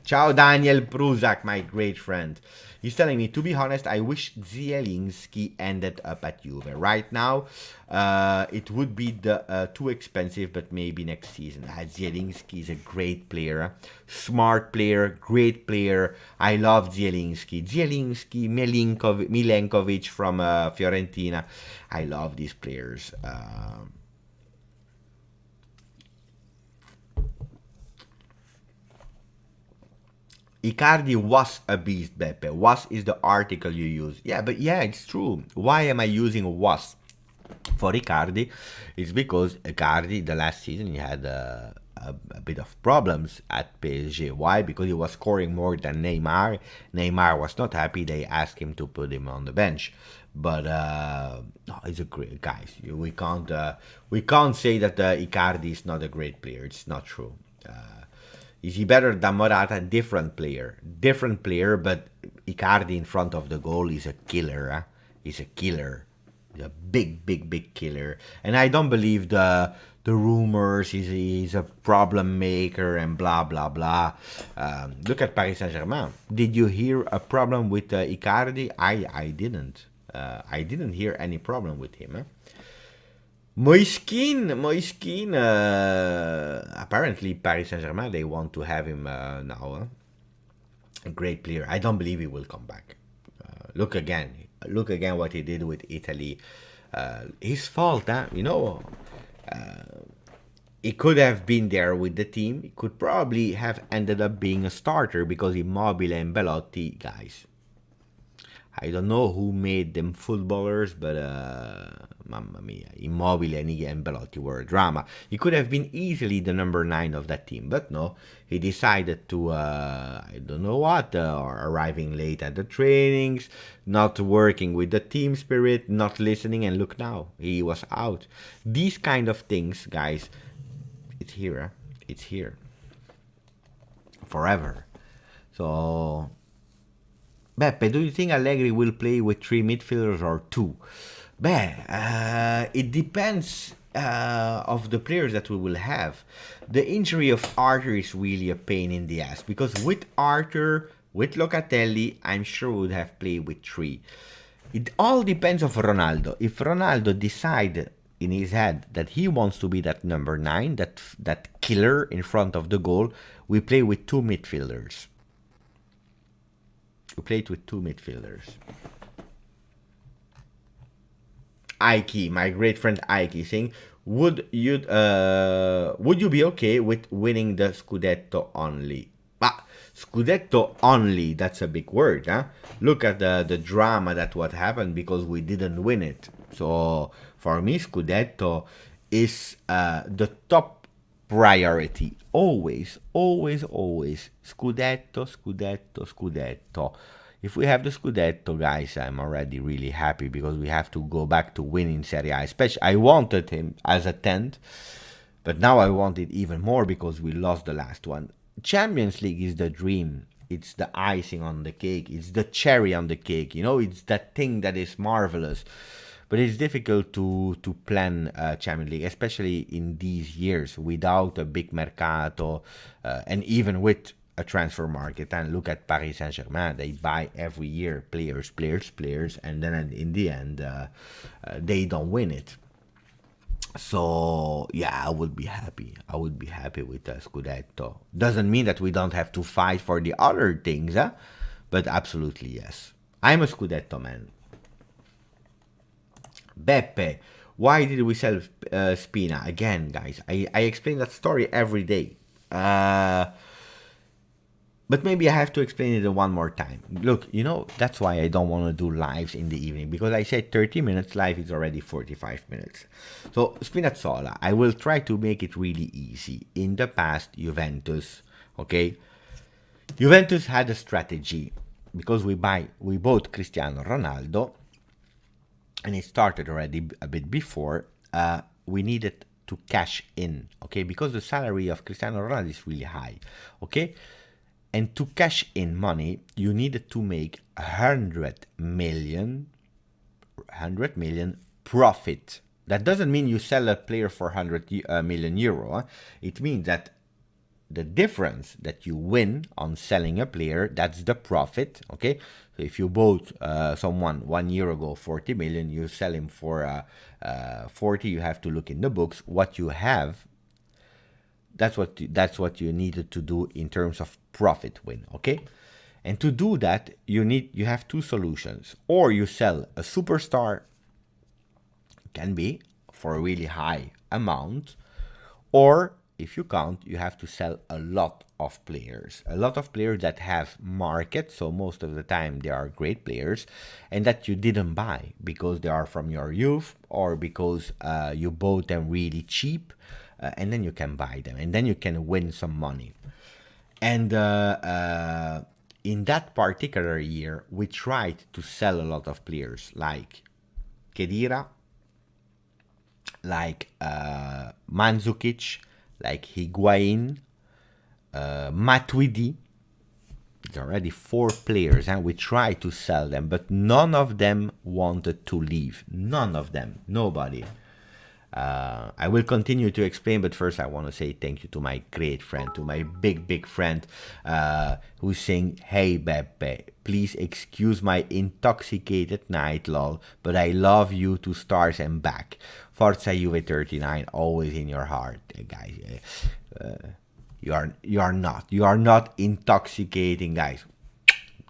A: Ciao Daniel Prusak, my great friend. He's telling me, to be honest, I wish Zielinski ended up at Juve. Right now, it would be too expensive, but maybe next season. Zielinski is a great player, smart player, great player. I love Zielinski. Milenkovic from Fiorentina. I love these players. Icardi was a beast, Beppe. Was is the article you use. Yeah, but yeah, it's true. Why am I using was for Icardi? It's because Icardi, the last season, he had a bit of problems at PSG. Why? Because he was scoring more than Neymar. Neymar was not happy. They asked him to put him on the bench. But no, he's a great guy. We can't say that Icardi is not a great player. It's not true. Is he better than Morata? Different player, but Icardi in front of the goal is a killer. He's a killer. He's a big killer. And I don't believe the the rumors, he's a problem maker and blah blah blah. Look at Paris Saint-Germain. Did you hear a problem with Icardi? I didn't. I didn't hear any problem with him. Moiskin. Apparently Paris Saint-Germain, they want to have him now. A great player. I don't believe he will come back. Look again what he did with Italy. His fault, huh? He could have been there with the team. He could probably have ended up being a starter because Immobile and Belotti, guys. I don't know who made them footballers, but mamma mia, Immobile and Belotti were a drama. He could have been easily the number 9 of that team, but no, he decided to, I don't know what, arriving late at the trainings, not working with the team spirit, not listening, and look now, he was out. These kind of things, guys, it's here, huh? It's here. Forever. So... Beppe, do you think Allegri will play with 3 midfielders or 2? It depends of the players that we will have. The injury of Arthur is really a pain in the ass, because with Arthur, with Locatelli, I'm sure we would have played with 3. It all depends of Ronaldo. If Ronaldo decide in his head that he wants to be that number 9, that killer in front of the goal, we play with 2 midfielders. We played with 2 midfielders. Ike, my great friend Ike, saying, would you be okay with winning the Scudetto only? Scudetto only, that's a big word, huh? Look at the drama that what happened because we didn't win it. So for me, Scudetto is the top priority. Always. Scudetto. If we have the Scudetto, guys, I'm already really happy because we have to go back to winning Serie A. Especially, I wanted him as a 10th, but now I want it even more because we lost the last one. Champions League is the dream. It's the icing on the cake. It's the cherry on the cake. It's that thing that is marvelous. But it's difficult to plan Champions League, especially in these years without a big mercato and even with a transfer market. And look at Paris Saint-Germain. They buy every year players, and then in the end, they don't win it. So, yeah, I would be happy. I would be happy with Scudetto. Doesn't mean that we don't have to fight for the other things, but absolutely yes. I'm a Scudetto man. Beppe, why did we sell Spina? Again, guys, I explain that story every day. But maybe I have to explain it one more time. Look, that's why I don't want to do lives in the evening. Because I said 30 minutes, live is already 45 minutes. So, Spinazzola, I will try to make it really easy. In the past, Juventus, okay? Juventus had a strategy. Because we bought Cristiano Ronaldo. And it started already a bit before, we needed to cash in, okay? Because the salary of Cristiano Ronaldo is really high, okay? And to cash in money, you needed to make 100 million profit. That doesn't mean you sell a player for 100 million euro. It means that the difference that you win on selling a player, that's the profit, okay? So if you bought someone 1 year ago 40 million, you sell him for 40, you have to look in the books. What you have, that's what you needed to do in terms of profit win, okay? And to do that, you have 2 solutions. Or you sell a superstar, can be for a really high amount, or if you can't, you have to sell a lot of players. A lot of players that have market, so most of the time they are great players, and that you didn't buy because they are from your youth or because you bought them really cheap, and then you can buy them, and then you can win some money. And in that particular year, we tried to sell a lot of players like Khedira, like Mandzukic, like Higuain, Matuidi. It's already 4 players, and we tried to sell them, but none of them wanted to leave. None of them. Nobody. I will continue to explain, but first I want to say thank you to my great friend, to my big friend, who's saying, "Hey Beppe, please excuse my intoxicated night, lol, but I love you to stars and back. Forza Juve 39, always in your heart, guys." You are not intoxicating, guys.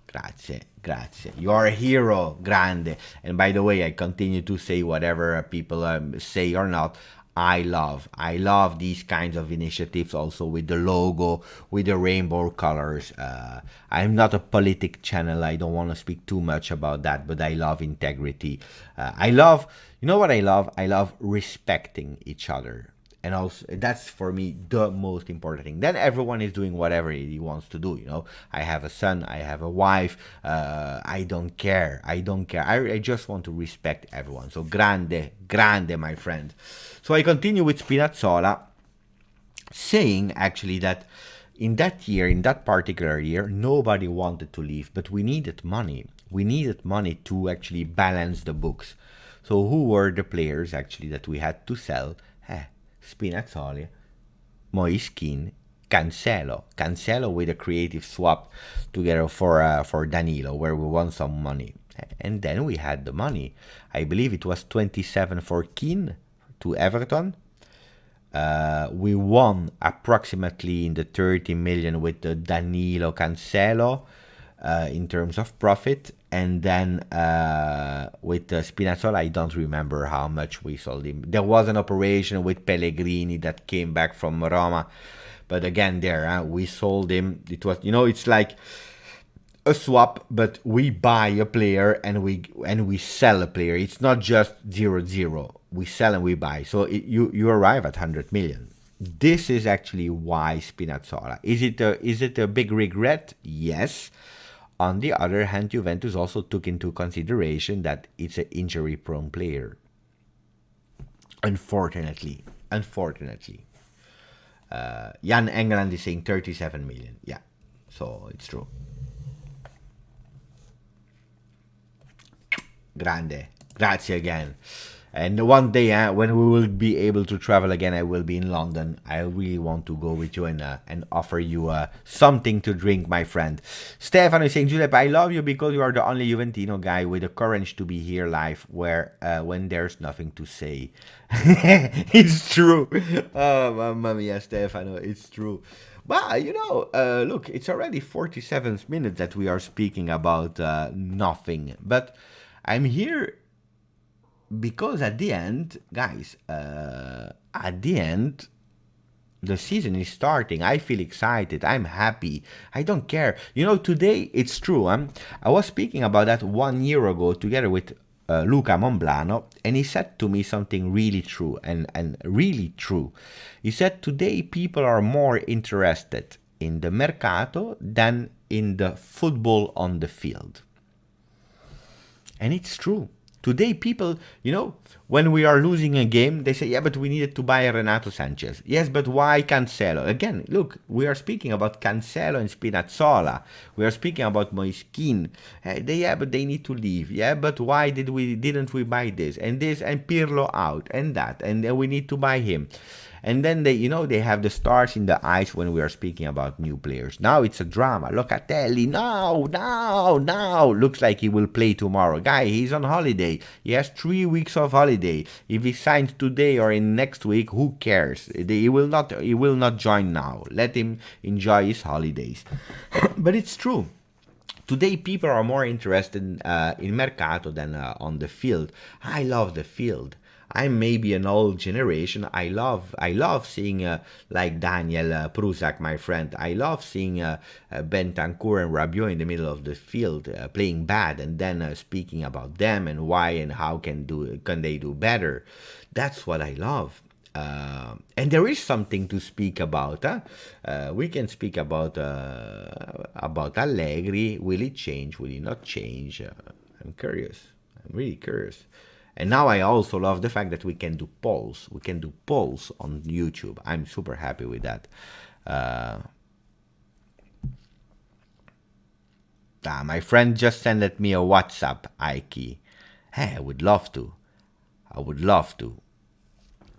A: Grazie. You are a hero, grande. And by the way, I continue to say whatever people say or not. I love these kinds of initiatives, also with the logo, with the rainbow colors. I'm not a politic channel. I don't want to speak too much about that, but I love integrity. You know what I love? I love respecting each other. And also, that's for me the most important thing. Then everyone is doing whatever he wants to do. I have a son, I have a wife. I don't care. I just want to respect everyone. So grande, my friend. So I continue with Spinazzola, saying actually that in that particular year, nobody wanted to leave, but we needed money. We needed money to actually balance the books. So who were the players actually that we had to sell? Spinazzola, Moise Kean, Cancelo with a creative swap together for Danilo, where we won some money. And then we had the money. I believe it was 27 for Kean to Everton. We won approximately in the 30 million with the Danilo Cancelo in terms of profit. And then with Spinazzola, I don't remember how much we sold him. There was an operation with Pellegrini that came back from Roma. But again, we sold him. It was, it's like a swap, but we buy a player and we sell a player. It's not just 0-0. We sell and we buy. So you arrive at 100 million. This is actually why Spinazzola. Is it a big regret? Yes. On the other hand, Juventus also took into consideration that it's an injury-prone player. Unfortunately. Jan England is saying 37 million. Yeah, so it's true. Grande. Grazie again. And one day, when we will be able to travel again, I will be in London. I really want to go with you and offer you something to drink, my friend. Stefano is saying, Giuseppe, I love you because you are the only Juventino guy with the courage to be here live when there's nothing to say. It's true. Oh, mamma mia, Stefano, it's true. But, look, it's already 47 minutes that we are speaking about nothing. But I'm here because at the end, guys, the season is starting. I feel excited. I'm happy. I don't care. Today, it's true. I was speaking about that 1 year ago together with Luca Monblano, and he said to me something really true and really true. He said, today people are more interested in the mercato than in the football on the field. And it's true. Today, people, when we are losing a game, they say, yeah, but we needed to buy Renato Sanchez. Yes, but why Cancelo? Again, look, we are speaking about Cancelo and Spinazzola. We are speaking about Moise Kean. But they need to leave. Yeah, but why didn't we buy this and Pirlo out and that, and then we need to buy him. And then they have the stars in the eyes when we are speaking about new players. Now it's a drama. Locatelli, now. Looks like he will play tomorrow. Guy, he's on holiday. He has 3 weeks of holiday. If he signs today or in next week, who cares? He will not join now. Let him enjoy his holidays. But it's true. Today, people are more interested in Mercato than on the field. I love the field. I'm maybe an old generation. I love seeing like Daniel Prusak, my friend. I love seeing Bentancur and Rabiot in the middle of the field playing bad, and then speaking about them and why and how can they do better. That's what I love. And there is something to speak about. We can speak about Allegri. Will he change? Will he not change? I'm curious. I'm really curious. And now I also love the fact that we can do polls. We can do polls on YouTube. I'm super happy with that. My friend just sent me a WhatsApp, Ike. Hey, I would love to.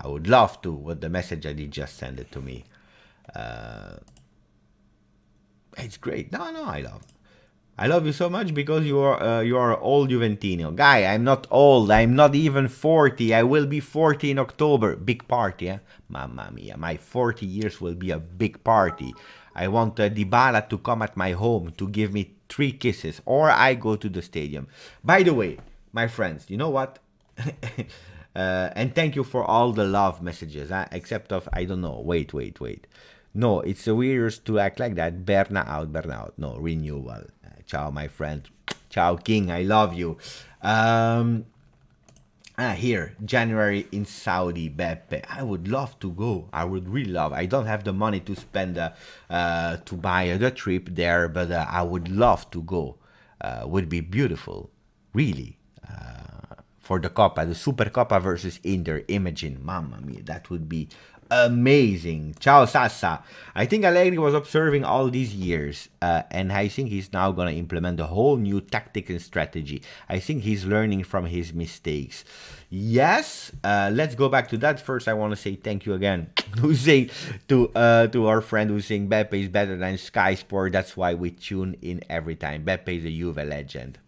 A: I would love to. What the message I did just send it to me. It's great. No, I love you so much because you are old Juventino. Guy, I'm not old. I'm not even 40. I will be 40 in October. Big party, eh? Mamma mia. My 40 years will be a big party. I want Dybala to come at my home to give me 3 kisses. Or I go to the stadium. By the way, my friends, you know what? And thank you for all the love messages. Except of, I don't know. Wait. No, it's weird to act like that. Berna out. No, renewal. Ciao, my friend. Ciao, King. I love you. Here, January in Saudi, Beppe. I would love to go. I would really love. I don't have the money to spend to buy the trip there, but I would love to go. Would be beautiful, really. For the Coppa, the Super Coppa versus Inter. Imagine, mamma mia, that would be amazing. Ciao, Sassa. I think Allegri was observing all these years, and I think he's now going to implement a whole new tactic and strategy. I think he's learning from his mistakes. Yes, let's go back to that. First, I want to say thank you again to our friend who's saying Beppe is better than Sky Sport. That's why we tune in every time. Beppe is a Juve legend.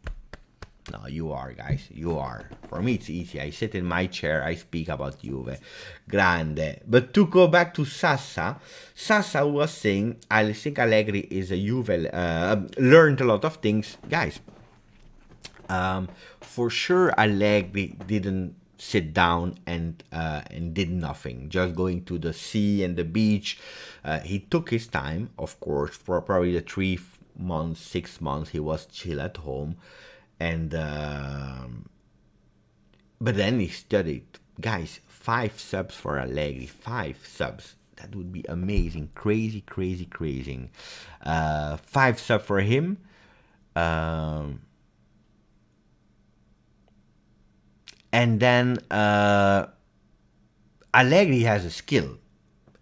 A: No, you are, guys. You are. For me, it's easy. I sit in my chair. I speak about Juve. Grande. But to go back to Sassa was saying, I think Allegri is a Juve, learned a lot of things. Guys, for sure, Allegri didn't sit down and did nothing. Just going to the sea and the beach. He took his time, of course, for probably the 3 months, 6 months he was chill at home. And but then he studied. Guys, 5 subs for Allegri. 5 subs. That would be amazing. Crazy. 5 subs for him. And then Allegri has a skill.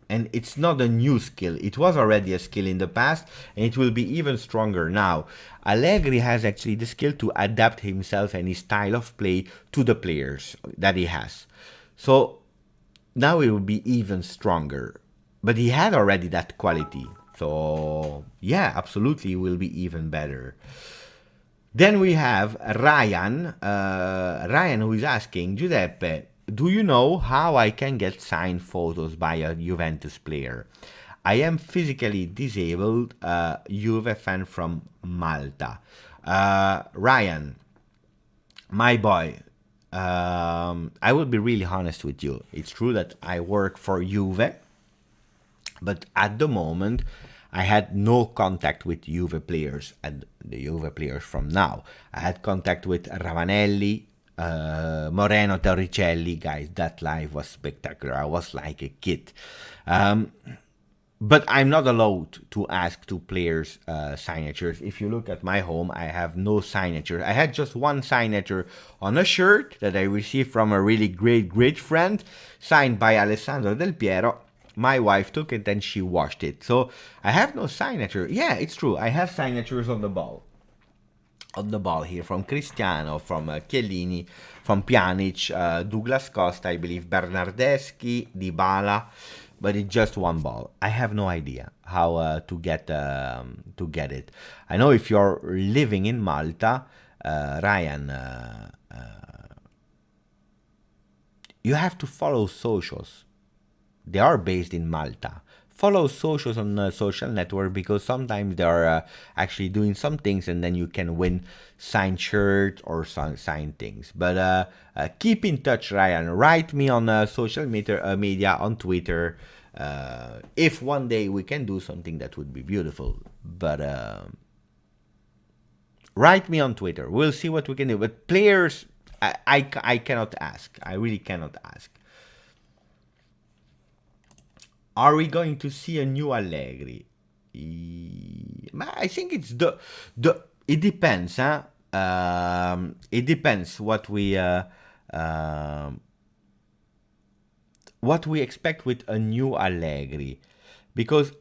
A: And it's not a new skill. It was already a skill in the past, and it will be even stronger now. Allegri has actually the skill to adapt himself and his style of play to the players that he has. So now it will be even stronger. But he had already that quality. So yeah, absolutely, it will be even better. Then we have Ryan. Ryan, who is asking, Giuseppe, do you know how I can get signed photos by a Juventus player? I am physically disabled, Juve fan from Malta. Ryan, my boy, I will be really honest with you. It's true that I work for Juve, but at the moment, I had no contact with Juve players, and the Juve players from now. I had contact with Ravanelli, Moreno, Torricelli. Guys, that live was spectacular. I was like a kid. But I'm not allowed to ask to players signatures. If you look at my home, I have no signature. I had just one signature on a shirt that I received from a really great friend, signed by Alessandro Del Piero. My wife took it and she washed it. So I have no signature. Yeah, it's true. I have signatures on the ball. On the ball here from Cristiano, from Chiellini, from Pjanic, Douglas Costa, I believe, Bernardeschi, Dybala, but it's just one ball. I have no idea how to get it. I know if you're living in Malta, Ryan, you have to follow socials. They are based in Malta. Follow socials on social network because sometimes they are actually doing some things and then you can win signed shirt or signed things. But keep in touch, Ryan. Write me on social media on Twitter. If one day we can do something, that would be beautiful. But write me on Twitter. We'll see what we can do. But players, I cannot ask. I really cannot ask. Are we going to see a new Allegri? I think it's it depends, huh? It depends what we expect with a new Allegri, because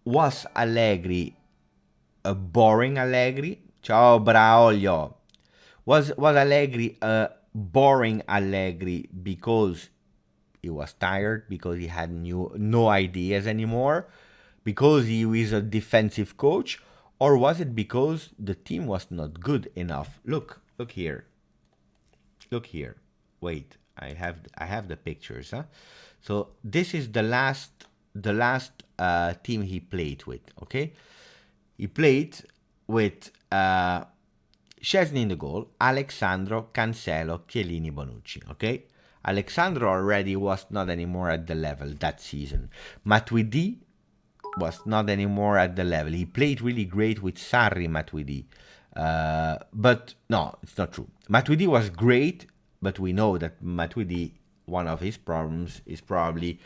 A: was Allegri a boring Allegri? Ciao Braulio. Was Allegri a boring Allegri because he was tired because he had no ideas anymore, because he was a defensive coach, or was it because the team was not good enough? Look here. Look here. Wait, I have the pictures, huh? So this is the last team he played with, okay? He played with Szczesny in the goal, Alexandro, Cancelo, Chiellini, Bonucci, okay? Alexandro already was not anymore at the level that season. Matuidi was not anymore at the level. He played really great with Sarri, Matuidi. But no, it's not true. Matuidi was great, but we know that Matuidi, one of his problems is probably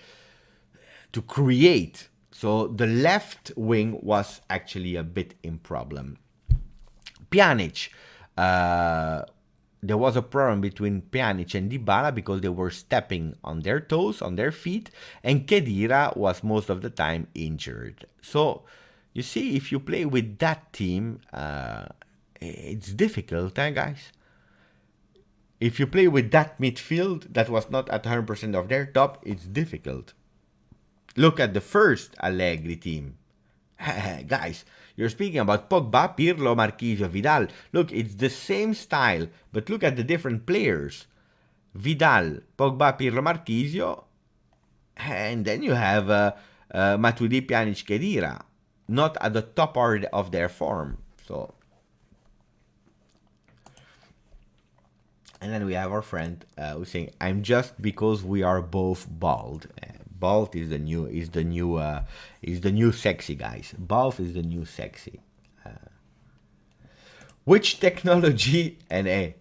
A: to create. So the left wing was actually a bit in problem. Pjanic, there was a problem between Pjanic and Dybala because they were stepping on their toes, on their feet, and Khedira was most of the time injured. So you see, if you play with that team, it's difficult, guys? If you play with that midfield that was not at 100% of their top, it's difficult. Look at the first Allegri team. Guys, you're speaking about Pogba, Pirlo, Marquinhos, Vidal. Look, it's the same style, but look at the different players. Vidal, Pogba, Pirlo, Marquinhos, and then you have Matuidi, Pjanic, Khedira, not at the top of their form. So, and then we have our friend who's saying, "I'm just because we are both bald." Bald is the new sexy, guys. Bald is the new sexy. Which technology and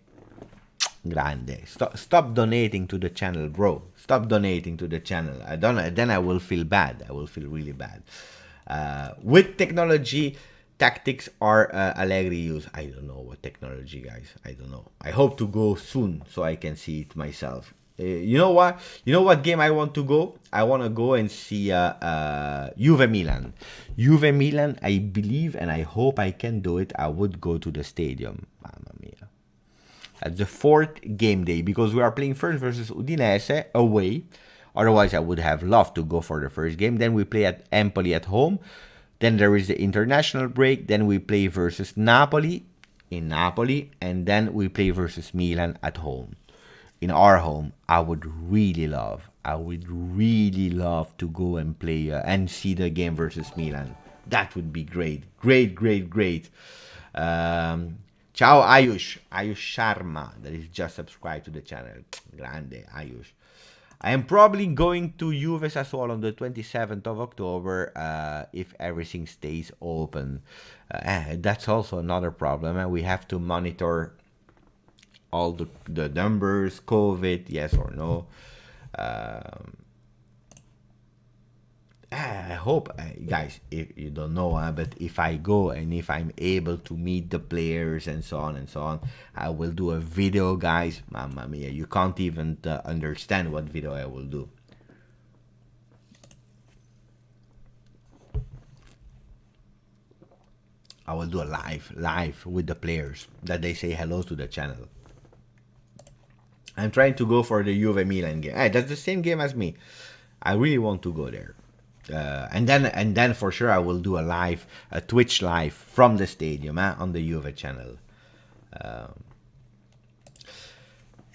A: grande. Stop donating to the channel, bro. Stop donating to the channel. Then I will feel bad. I will feel really bad. With technology tactics are Allegri use? I don't know what technology, guys. I don't know. I hope to go soon so I can see it myself. You know what? You know what game I want to go? I want to go and see Juve Milan. Juve Milan, I believe and I hope I can do it. I would go to the stadium. Mamma mia. At the fourth game day, because we are playing first versus Udinese away. Otherwise, I would have loved to go for the first game. Then we play at Empoli at home. Then there is the international break. Then we play versus Napoli in Napoli. And then we play versus Milan at home. In our home, I would really love to go and play and see the game versus Milan. That would be great. Great. Ciao Ayush Sharma, that is just subscribed to the channel. Grande Ayush. I am probably going to Juve Sassuolo on the 27th of October if everything stays open. That's also another problem, and we have to monitor all the numbers, COVID, yes or no. I hope, guys, if you don't know, but if I go and if I'm able to meet the players and so on, I will do a video, guys. Mamma mia, you can't even understand what video I will do. I will do a live with the players that they say hello to the channel. I'm trying to go for the Juve Milan game. Hey, that's the same game as me. I really want to go there. And then for sure I will do a Twitch live from the stadium on the Juve channel.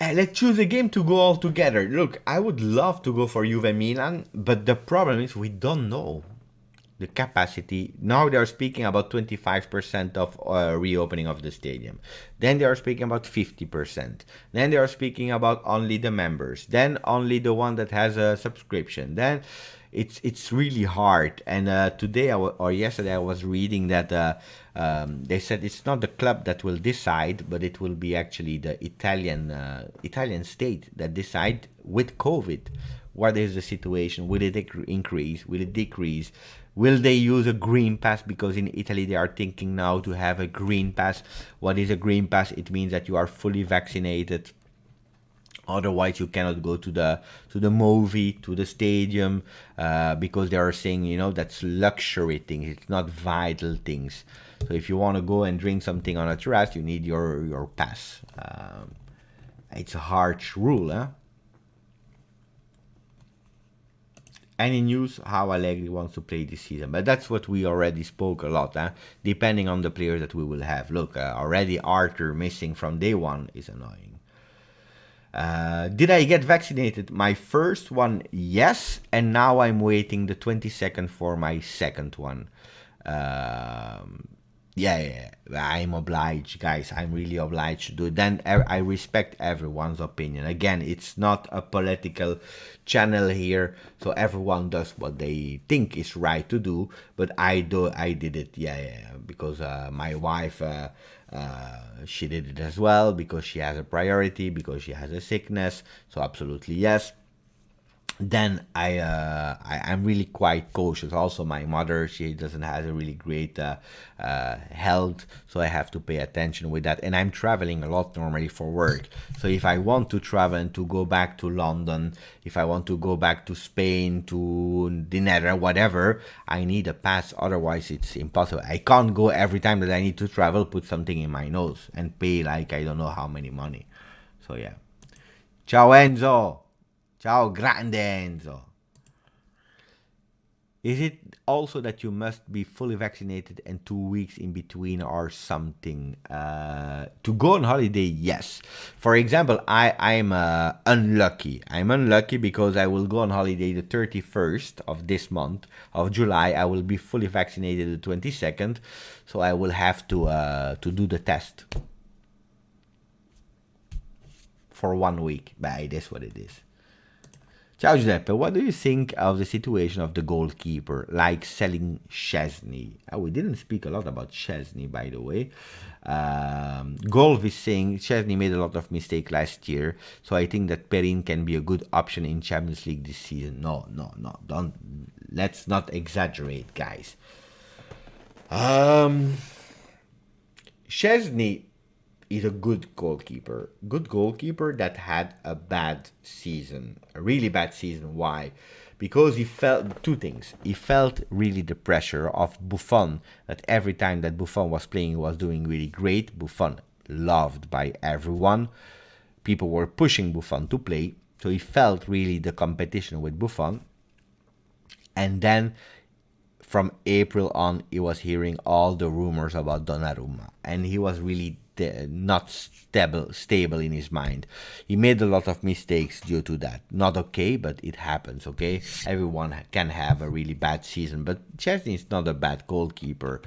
A: Let's choose a game to go all together. Look, I would love to go for Juve Milan, but the problem is we don't know the capacity. Now they are speaking about 25% of reopening of the stadium. Then they are speaking about 50%. Then they are speaking about only the members. Then only the one that has a subscription. Then it's really hard. And today or yesterday I was reading that they said it's not the club that will decide, but it will be actually the Italian state that decide with COVID. What is the situation? Will it increase? Will it decrease? Will they use a green pass? Because in Italy they are thinking now to have a green pass. What is a green pass? It means that you are fully vaccinated. Otherwise, you cannot go to the movie, to the stadium, because they are saying, that's luxury things. It's not vital things. So if you want to go and drink something on a terrace, you need your pass. It's a harsh rule, huh? Any news how Allegri wants to play this season? But that's what we already spoke a lot, depending on the players that we will have. Look, already Arthur missing from day one is annoying. Did I get vaccinated? My first one, yes, and now I'm waiting the 22nd for my second one. Yeah, I'm obliged, guys. I'm really obliged to do it. Then I respect everyone's opinion. Again, it's not a political channel here, so everyone does what they think is right to do. But I did it, because my wife, she did it as well, because she has a priority, because she has a sickness. So absolutely yes. Then I'm really quite cautious. Also, my mother, she doesn't have a really great health, so I have to pay attention with that. And I'm traveling a lot normally for work. So if I want to travel and to go back to London, if I want to go back to Spain, to the Netherlands, whatever, I need a pass. Otherwise, it's impossible. I can't go every time that I need to travel, put something in my nose and pay like I don't know how many money. So yeah. Ciao Enzo. Ciao, grande Enzo. Is it also that you must be fully vaccinated and 2 weeks in between or something? To go on holiday, yes. For example, I'm unlucky. I'm unlucky because I will go on holiday the 31st of this month of July. I will be fully vaccinated the 22nd, so I will have to do the test for 1 week. But it is what it is. Ciao Giuseppe, what do you think of the situation of the goalkeeper, like selling Szczesny? We didn't speak a lot about Szczesny, by the way. Golf is saying Szczesny made a lot of mistakes last year, so I think that Perin can be a good option in Champions League this season. No, don't. Let's not exaggerate, guys. Szczesny is a good goalkeeper that had a bad season, a really bad season. Why? Because he felt two things. He felt really the pressure of Buffon, that every time that Buffon was playing, he was doing really great. Buffon loved by everyone. People were pushing Buffon to play, so he felt really the competition with Buffon. And then from April on, he was hearing all the rumors about Donnarumma, and he was really not stable in his mind. He made a lot of mistakes due to that. Not okay, but it happens, okay? Everyone can have a really bad season, but Szczesny is not a bad goalkeeper.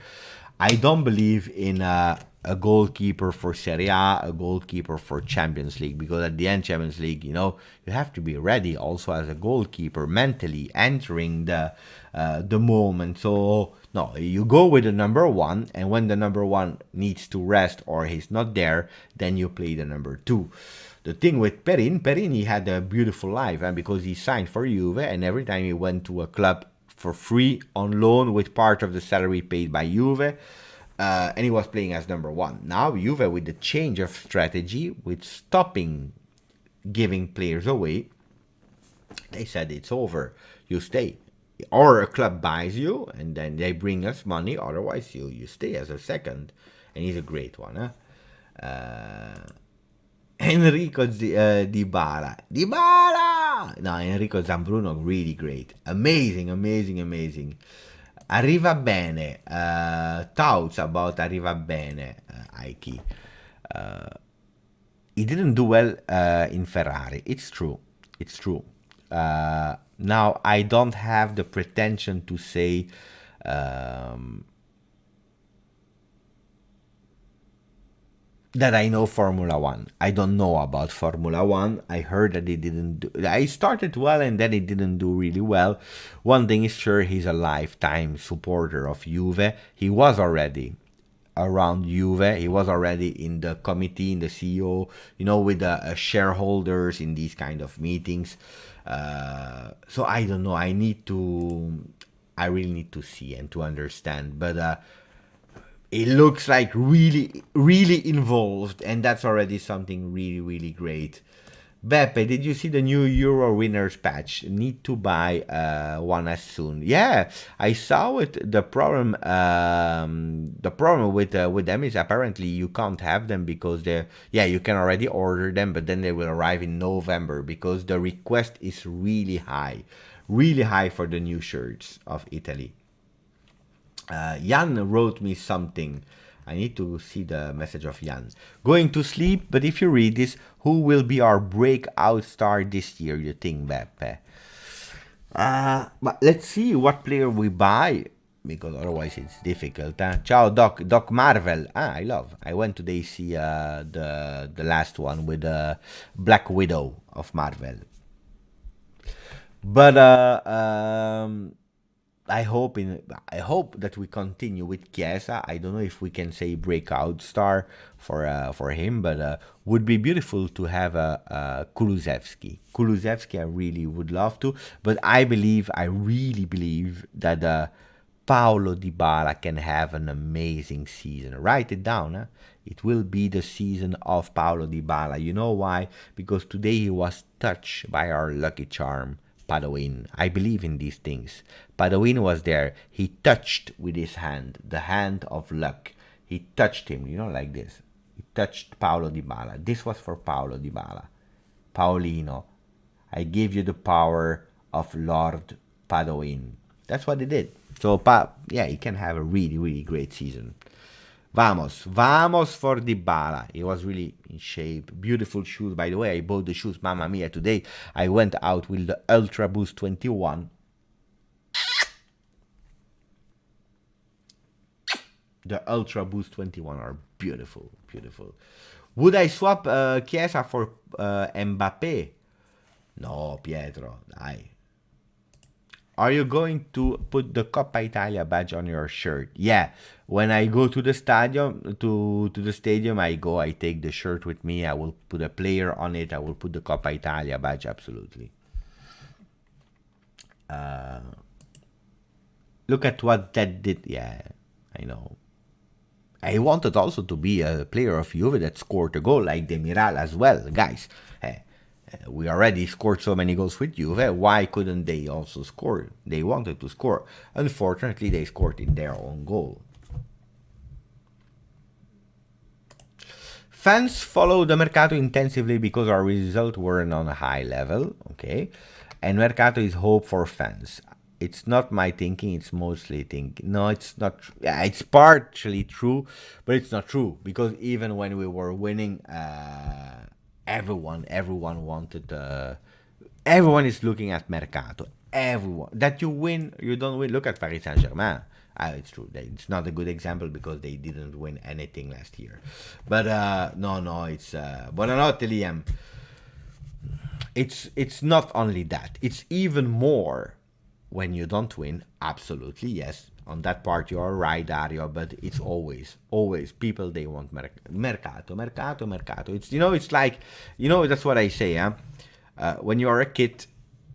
A: I don't believe in a goalkeeper for Serie A goalkeeper for Champions League, because at the end, Champions League, you have to be ready also as a goalkeeper, mentally entering the moment. So no, you go with the number one, and when the number one needs to rest or he's not there, then you play the number two. The thing with Perin, he had a beautiful life, because he signed for Juve, and every time he went to a club for free on loan with part of the salary paid by Juve, and he was playing as number one. Now Juve, with the change of strategy, with stopping giving players away, they said it's over. You stay. Or a club buys you, and then they bring us money. Otherwise, you stay as a second. And he's a great one, Enrico Dybala. No, Enrico Zambruno, really great. Amazing. Arriva bene. Thoughts about Arriva bene, Aiki. He didn't do well in Ferrari. It's true. Now, I don't have the pretension to say that I know Formula One. I don't know about Formula One. I heard that he didn't do... I started well, and then he didn't do really well. One thing is sure, he's a lifetime supporter of Juve. He was already around Juve. He was already in the committee, in the CEO, with the shareholders in these kind of meetings. So I don't know. I really need to see and to understand. But it looks like really, really involved, and that's already something really, really great. Beppe, did you see the new Euro winners patch? Need to buy one as soon. Yeah, I saw it. The problem with them is apparently you can't have them because you can already order them, but then they will arrive in November because the request is really high. really high for the new shirts of Italy. Jan wrote me something. I need to see the message of Jan. Going to sleep, but if you read this, who will be our breakout star this year, you think, Beppe? But let's see what player we buy, because otherwise it's difficult. Ciao, Doc Marvel. I went today see the last one with Black Widow of Marvel. But I hope that we continue with Chiesa. I don't know if we can say breakout star for him, but would be beautiful to have a Kulusevski. Kulusevski, I really would love to, but I really believe that Paulo Dybala can have an amazing season. Write it down. Huh? It will be the season of Paulo Dybala. You know why? Because today he was touched by our lucky charm, Padoin. I believe in these things. Padoin was there. He touched with his hand, the hand of luck. He touched him, like this. He touched Paulo Dybala. This was for Paulo Dybala. Paulino, I give you the power of Lord Padoin. That's what he did. So, he can have a really, really great season. Vamos for Dybala. He was really in shape. Beautiful shoes. By the way, I bought the shoes, mamma mia, today. I went out with the Ultra Boost 21. The Ultra Boost 21 are beautiful, beautiful. Would I swap Chiesa for Mbappe? No, Pietro, dai. Are you going to put the Coppa Italia badge on your shirt? Yeah. When I go to the stadium, I take the shirt with me. I will put a player on it. I will put the Coppa Italia badge, absolutely. Look at what that did. Yeah, I know. I wanted also to be a player of Juve that scored a goal like Demiral as well, guys. We already scored so many goals with Juve. Why couldn't they also score? They wanted to score. Unfortunately, they scored in their own goal. Fans follow the Mercato intensively because our results weren't on a high level, okay? And Mercato is hope for fans. It's not my thinking, it's mostly thinking. No, it's not. Yeah, it's partially true, but it's not true. Because even when we were winning, everyone wanted. Everyone is looking at Mercato. Everyone. That you win, you don't win. Look at Paris Saint-Germain. It's true. It's not a good example because they didn't win anything last year. But no, it's. Buonanotte, Liam. It's not only that. It's even more. When you don't win, absolutely, yes. On that part, you are right, Dario, but it's always people, they want Mercato. It's, it's like, that's what I say, huh? When you are a kid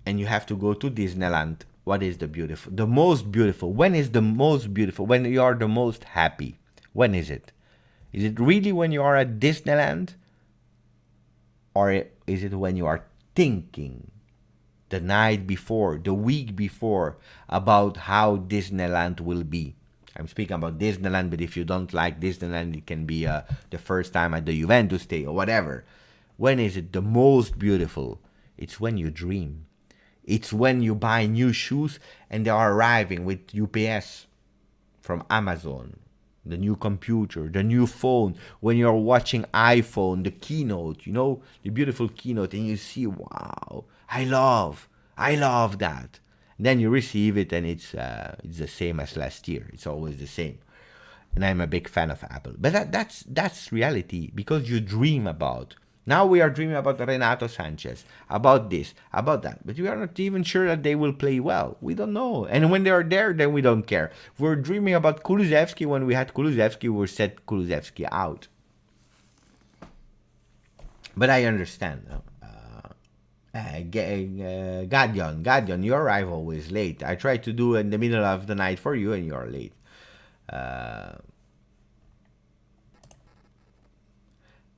A: and you have to go to Disneyland, what is the most beautiful? When is the most beautiful? When you are the most happy? When is it? Is it really when you are at Disneyland? Or is it when you are thinking the night before, the week before, about how Disneyland will be? I'm speaking about Disneyland, but if you don't like Disneyland, it can be the first time at the Juventus Day or whatever. When is it the most beautiful? It's when you dream. It's when you buy new shoes and they are arriving with UPS from Amazon. The new computer, the new phone, when you're watching iPhone, the keynote, the beautiful keynote, and you see, wow, I love that. Then you receive it, and it's the same as last year. It's always the same. And I'm a big fan of Apple. But that's reality, because you dream about. Now we are dreaming about Renato Sanchez, about this, about that. But we are not even sure that they will play well. We don't know. And when they are there, then we don't care. We're dreaming about Kulusevski. When we had Kulusevski, we set Kulusevski out. But I understand. Gadion, you arrive always late. I try to do in the middle of the night for you, and you are late.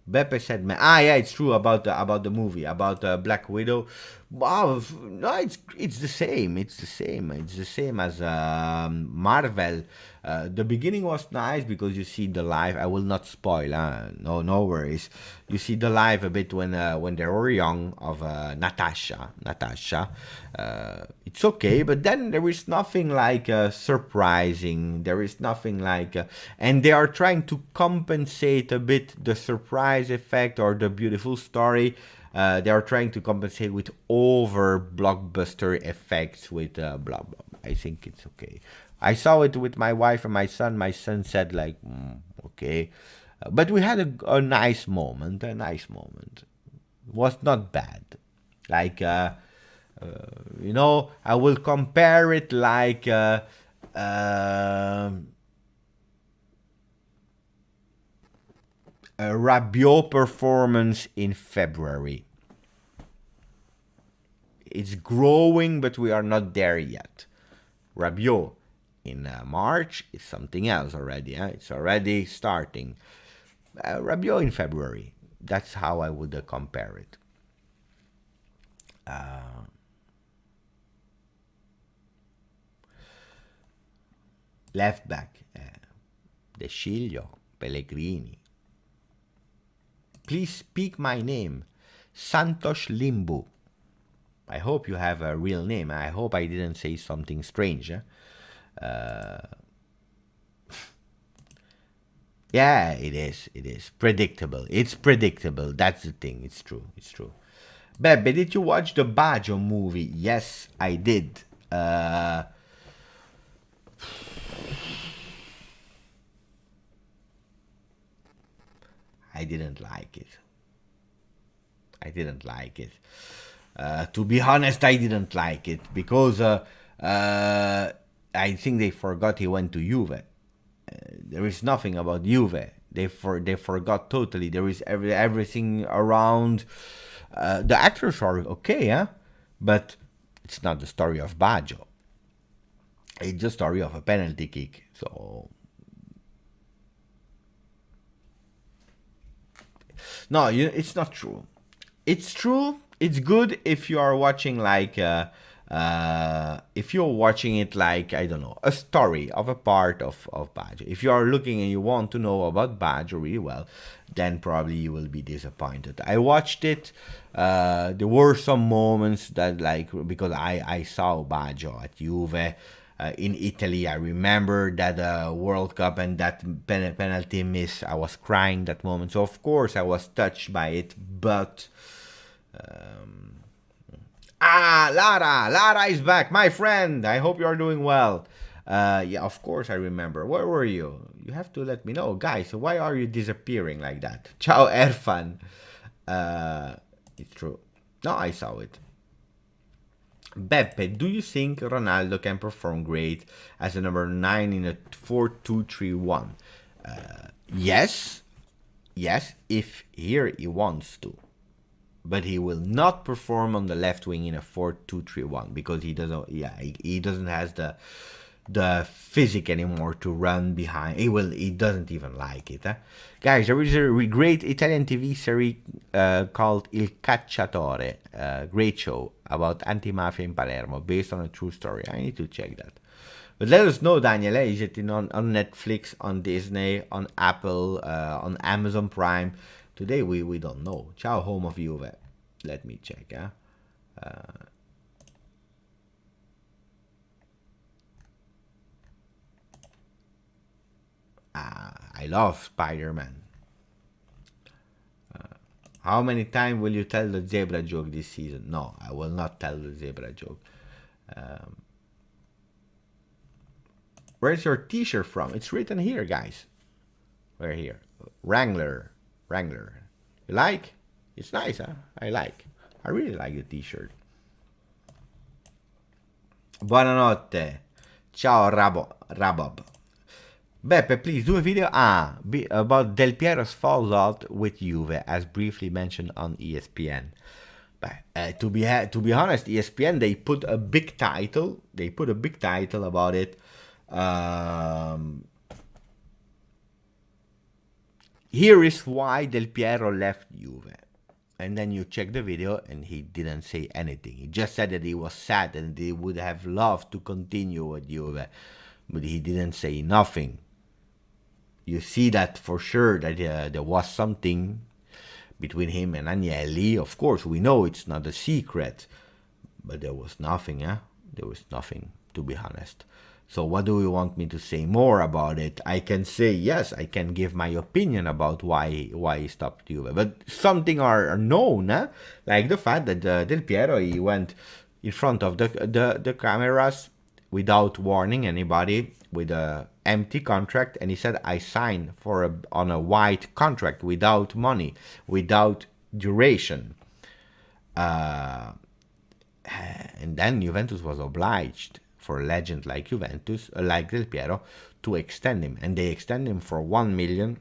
A: Beppe said, yeah, it's true about the movie, about Black Widow. Wow, no, it's the same. It's the same. It's the same as Marvel. The beginning was nice because you see the life. I will not spoil. No, no worries. You see the life a bit when they were young of Natasha. Natasha. It's okay, but then there is nothing like surprising. There is nothing like, and they are trying to compensate a bit the surprise effect or the beautiful story. They are trying to compensate with over blockbuster effects with blah blah. I think it's okay. I saw it with my wife and my son. My son said like, okay, but we had a nice moment. A nice moment. It was not bad. Like I will compare it like a Rabiot performance in February. It's growing, but we are not there yet. Rabiot in March is something else already. It's already starting. Rabiot in February. That's how I would compare it. Left back. De Sciglio, Pellegrini. Please speak my name. Santos Limbu. I hope you have a real name. I hope I didn't say something strange. Yeah, it is. It is. Predictable. It's predictable. That's the thing. It's true. It's true. Beppe, did you watch the Baggio movie? Yes, I did. I didn't like it. I didn't like it. To be honest, I didn't like it because I think they forgot he went to Juve. There is nothing about Juve. They forgot totally. There is everything around. The actors are okay, huh? But it's not the story of Baggio. It's the story of a penalty kick. So no, it's not true. It's true. It's good if you are watching like if you're watching it like, I don't know, a story of a part of Baggio. If you are looking and you want to know about Baggio really well, then probably you will be disappointed. I watched it. There were some moments that like, because I saw Baggio at Juve. In Italy, I remember that World Cup and that penalty miss. I was crying that moment. So of course I was touched by it, but Lara is back, my friend. I hope you are doing well. Yeah, of course I remember. Where were you? You have to let me know, guys. Why are you disappearing like that? Ciao, Erfan. It's true. No, I saw it. Beppe, do you think Ronaldo can perform great as a number 9 in a 4-2-3-1? Yes. Yes, if here he wants to. But he will not perform on the left wing in a 4-2-3-1 because he doesn't. Yeah, he doesn't has the physique anymore to run behind. He doesn't even like it. Guys, there is a great Italian TV series called Il Cacciatore. Great show about anti-mafia in Palermo based on a true story. I need to check that. But let us know, Daniel. Is it on Netflix, on Disney, on Apple, on Amazon Prime? Today we don't know. Ciao, home of Juve. Let me check. I love Spider-Man. How many times will you tell the zebra joke this season? No, I will not tell the zebra joke. Where's your t-shirt from? It's written here, guys. We're here. Wrangler. You like? It's nice, huh? I like. I really like the t-shirt. Buonanotte. Ciao, Rabob. Beppe, please do a video about Del Piero's fallout with Juve, as briefly mentioned on ESPN. But to be honest, ESPN, they put a big title. They put a big title about it. Here is why Del Piero left Juve. And then you check the video and he didn't say anything. He just said that he was sad and he would have loved to continue with Juve, but he didn't say nothing. You see that for sure that there was something between him and Agnelli. Of course, we know it's not a secret, but there was nothing, There was nothing, to be honest. So what do you want me to say more about it? I can say, yes, I can give my opinion about why he stopped Juve. But something are known, like the fact that Del Piero, he went in front of the cameras without warning anybody with a empty contract, and he said, I signed on a white contract without money, without duration. And then Juventus was obliged, for a legend like Juventus, like Del Piero, to extend him. And they extend him for 1 million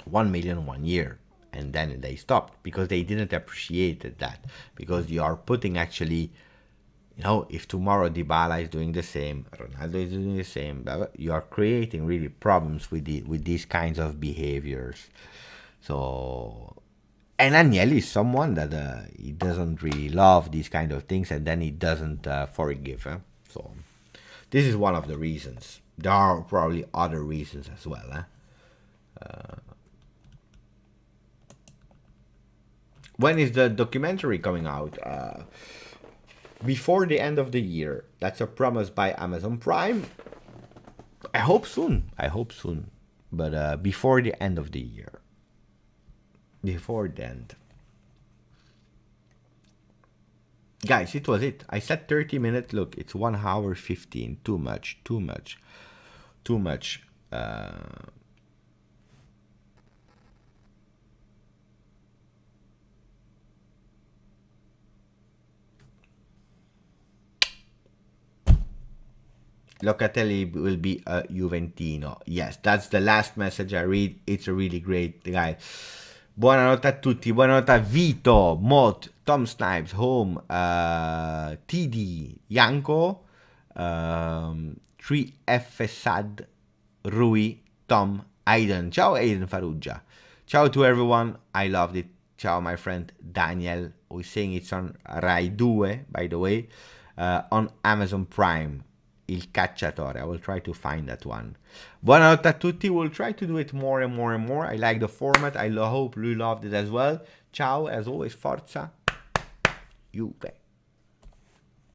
A: 1 year. And then they stopped because they didn't appreciate that. Because you are putting actually, if tomorrow Dybala is doing the same, Ronaldo is doing the same, you are creating really problems with these kinds of behaviors. So, and Agnelli is someone that he doesn't really love these kind of things, and then he doesn't forgive. So, this is one of the reasons. There are probably other reasons as well. When is the documentary coming out? Before the end of the year. That's a promise by Amazon Prime. I hope soon. But before the end of the year. Before the end. Guys, it was it. I said 30 minutes. Look, it's 1 hour 15. Too much. Locatelli will be a Juventino. Yes, that's the last message I read. It's a really great guy. Buonanotte a tutti. Buonanotte a Vito, Mot, Tom Snipes, Home, TD, Yanko, 3F Sad, Rui, Tom, Aiden. Ciao Aiden Farrugia. Ciao to everyone. I loved it. Ciao my friend Daniel. We're saying it's on Rai 2, by the way, on Amazon Prime. Il Cacciatore. I will try to find that one. Buonanotte a tutti. We'll try to do it more and more and more. I like the format. I hope you loved it as well. Ciao. As always, Forza Juve.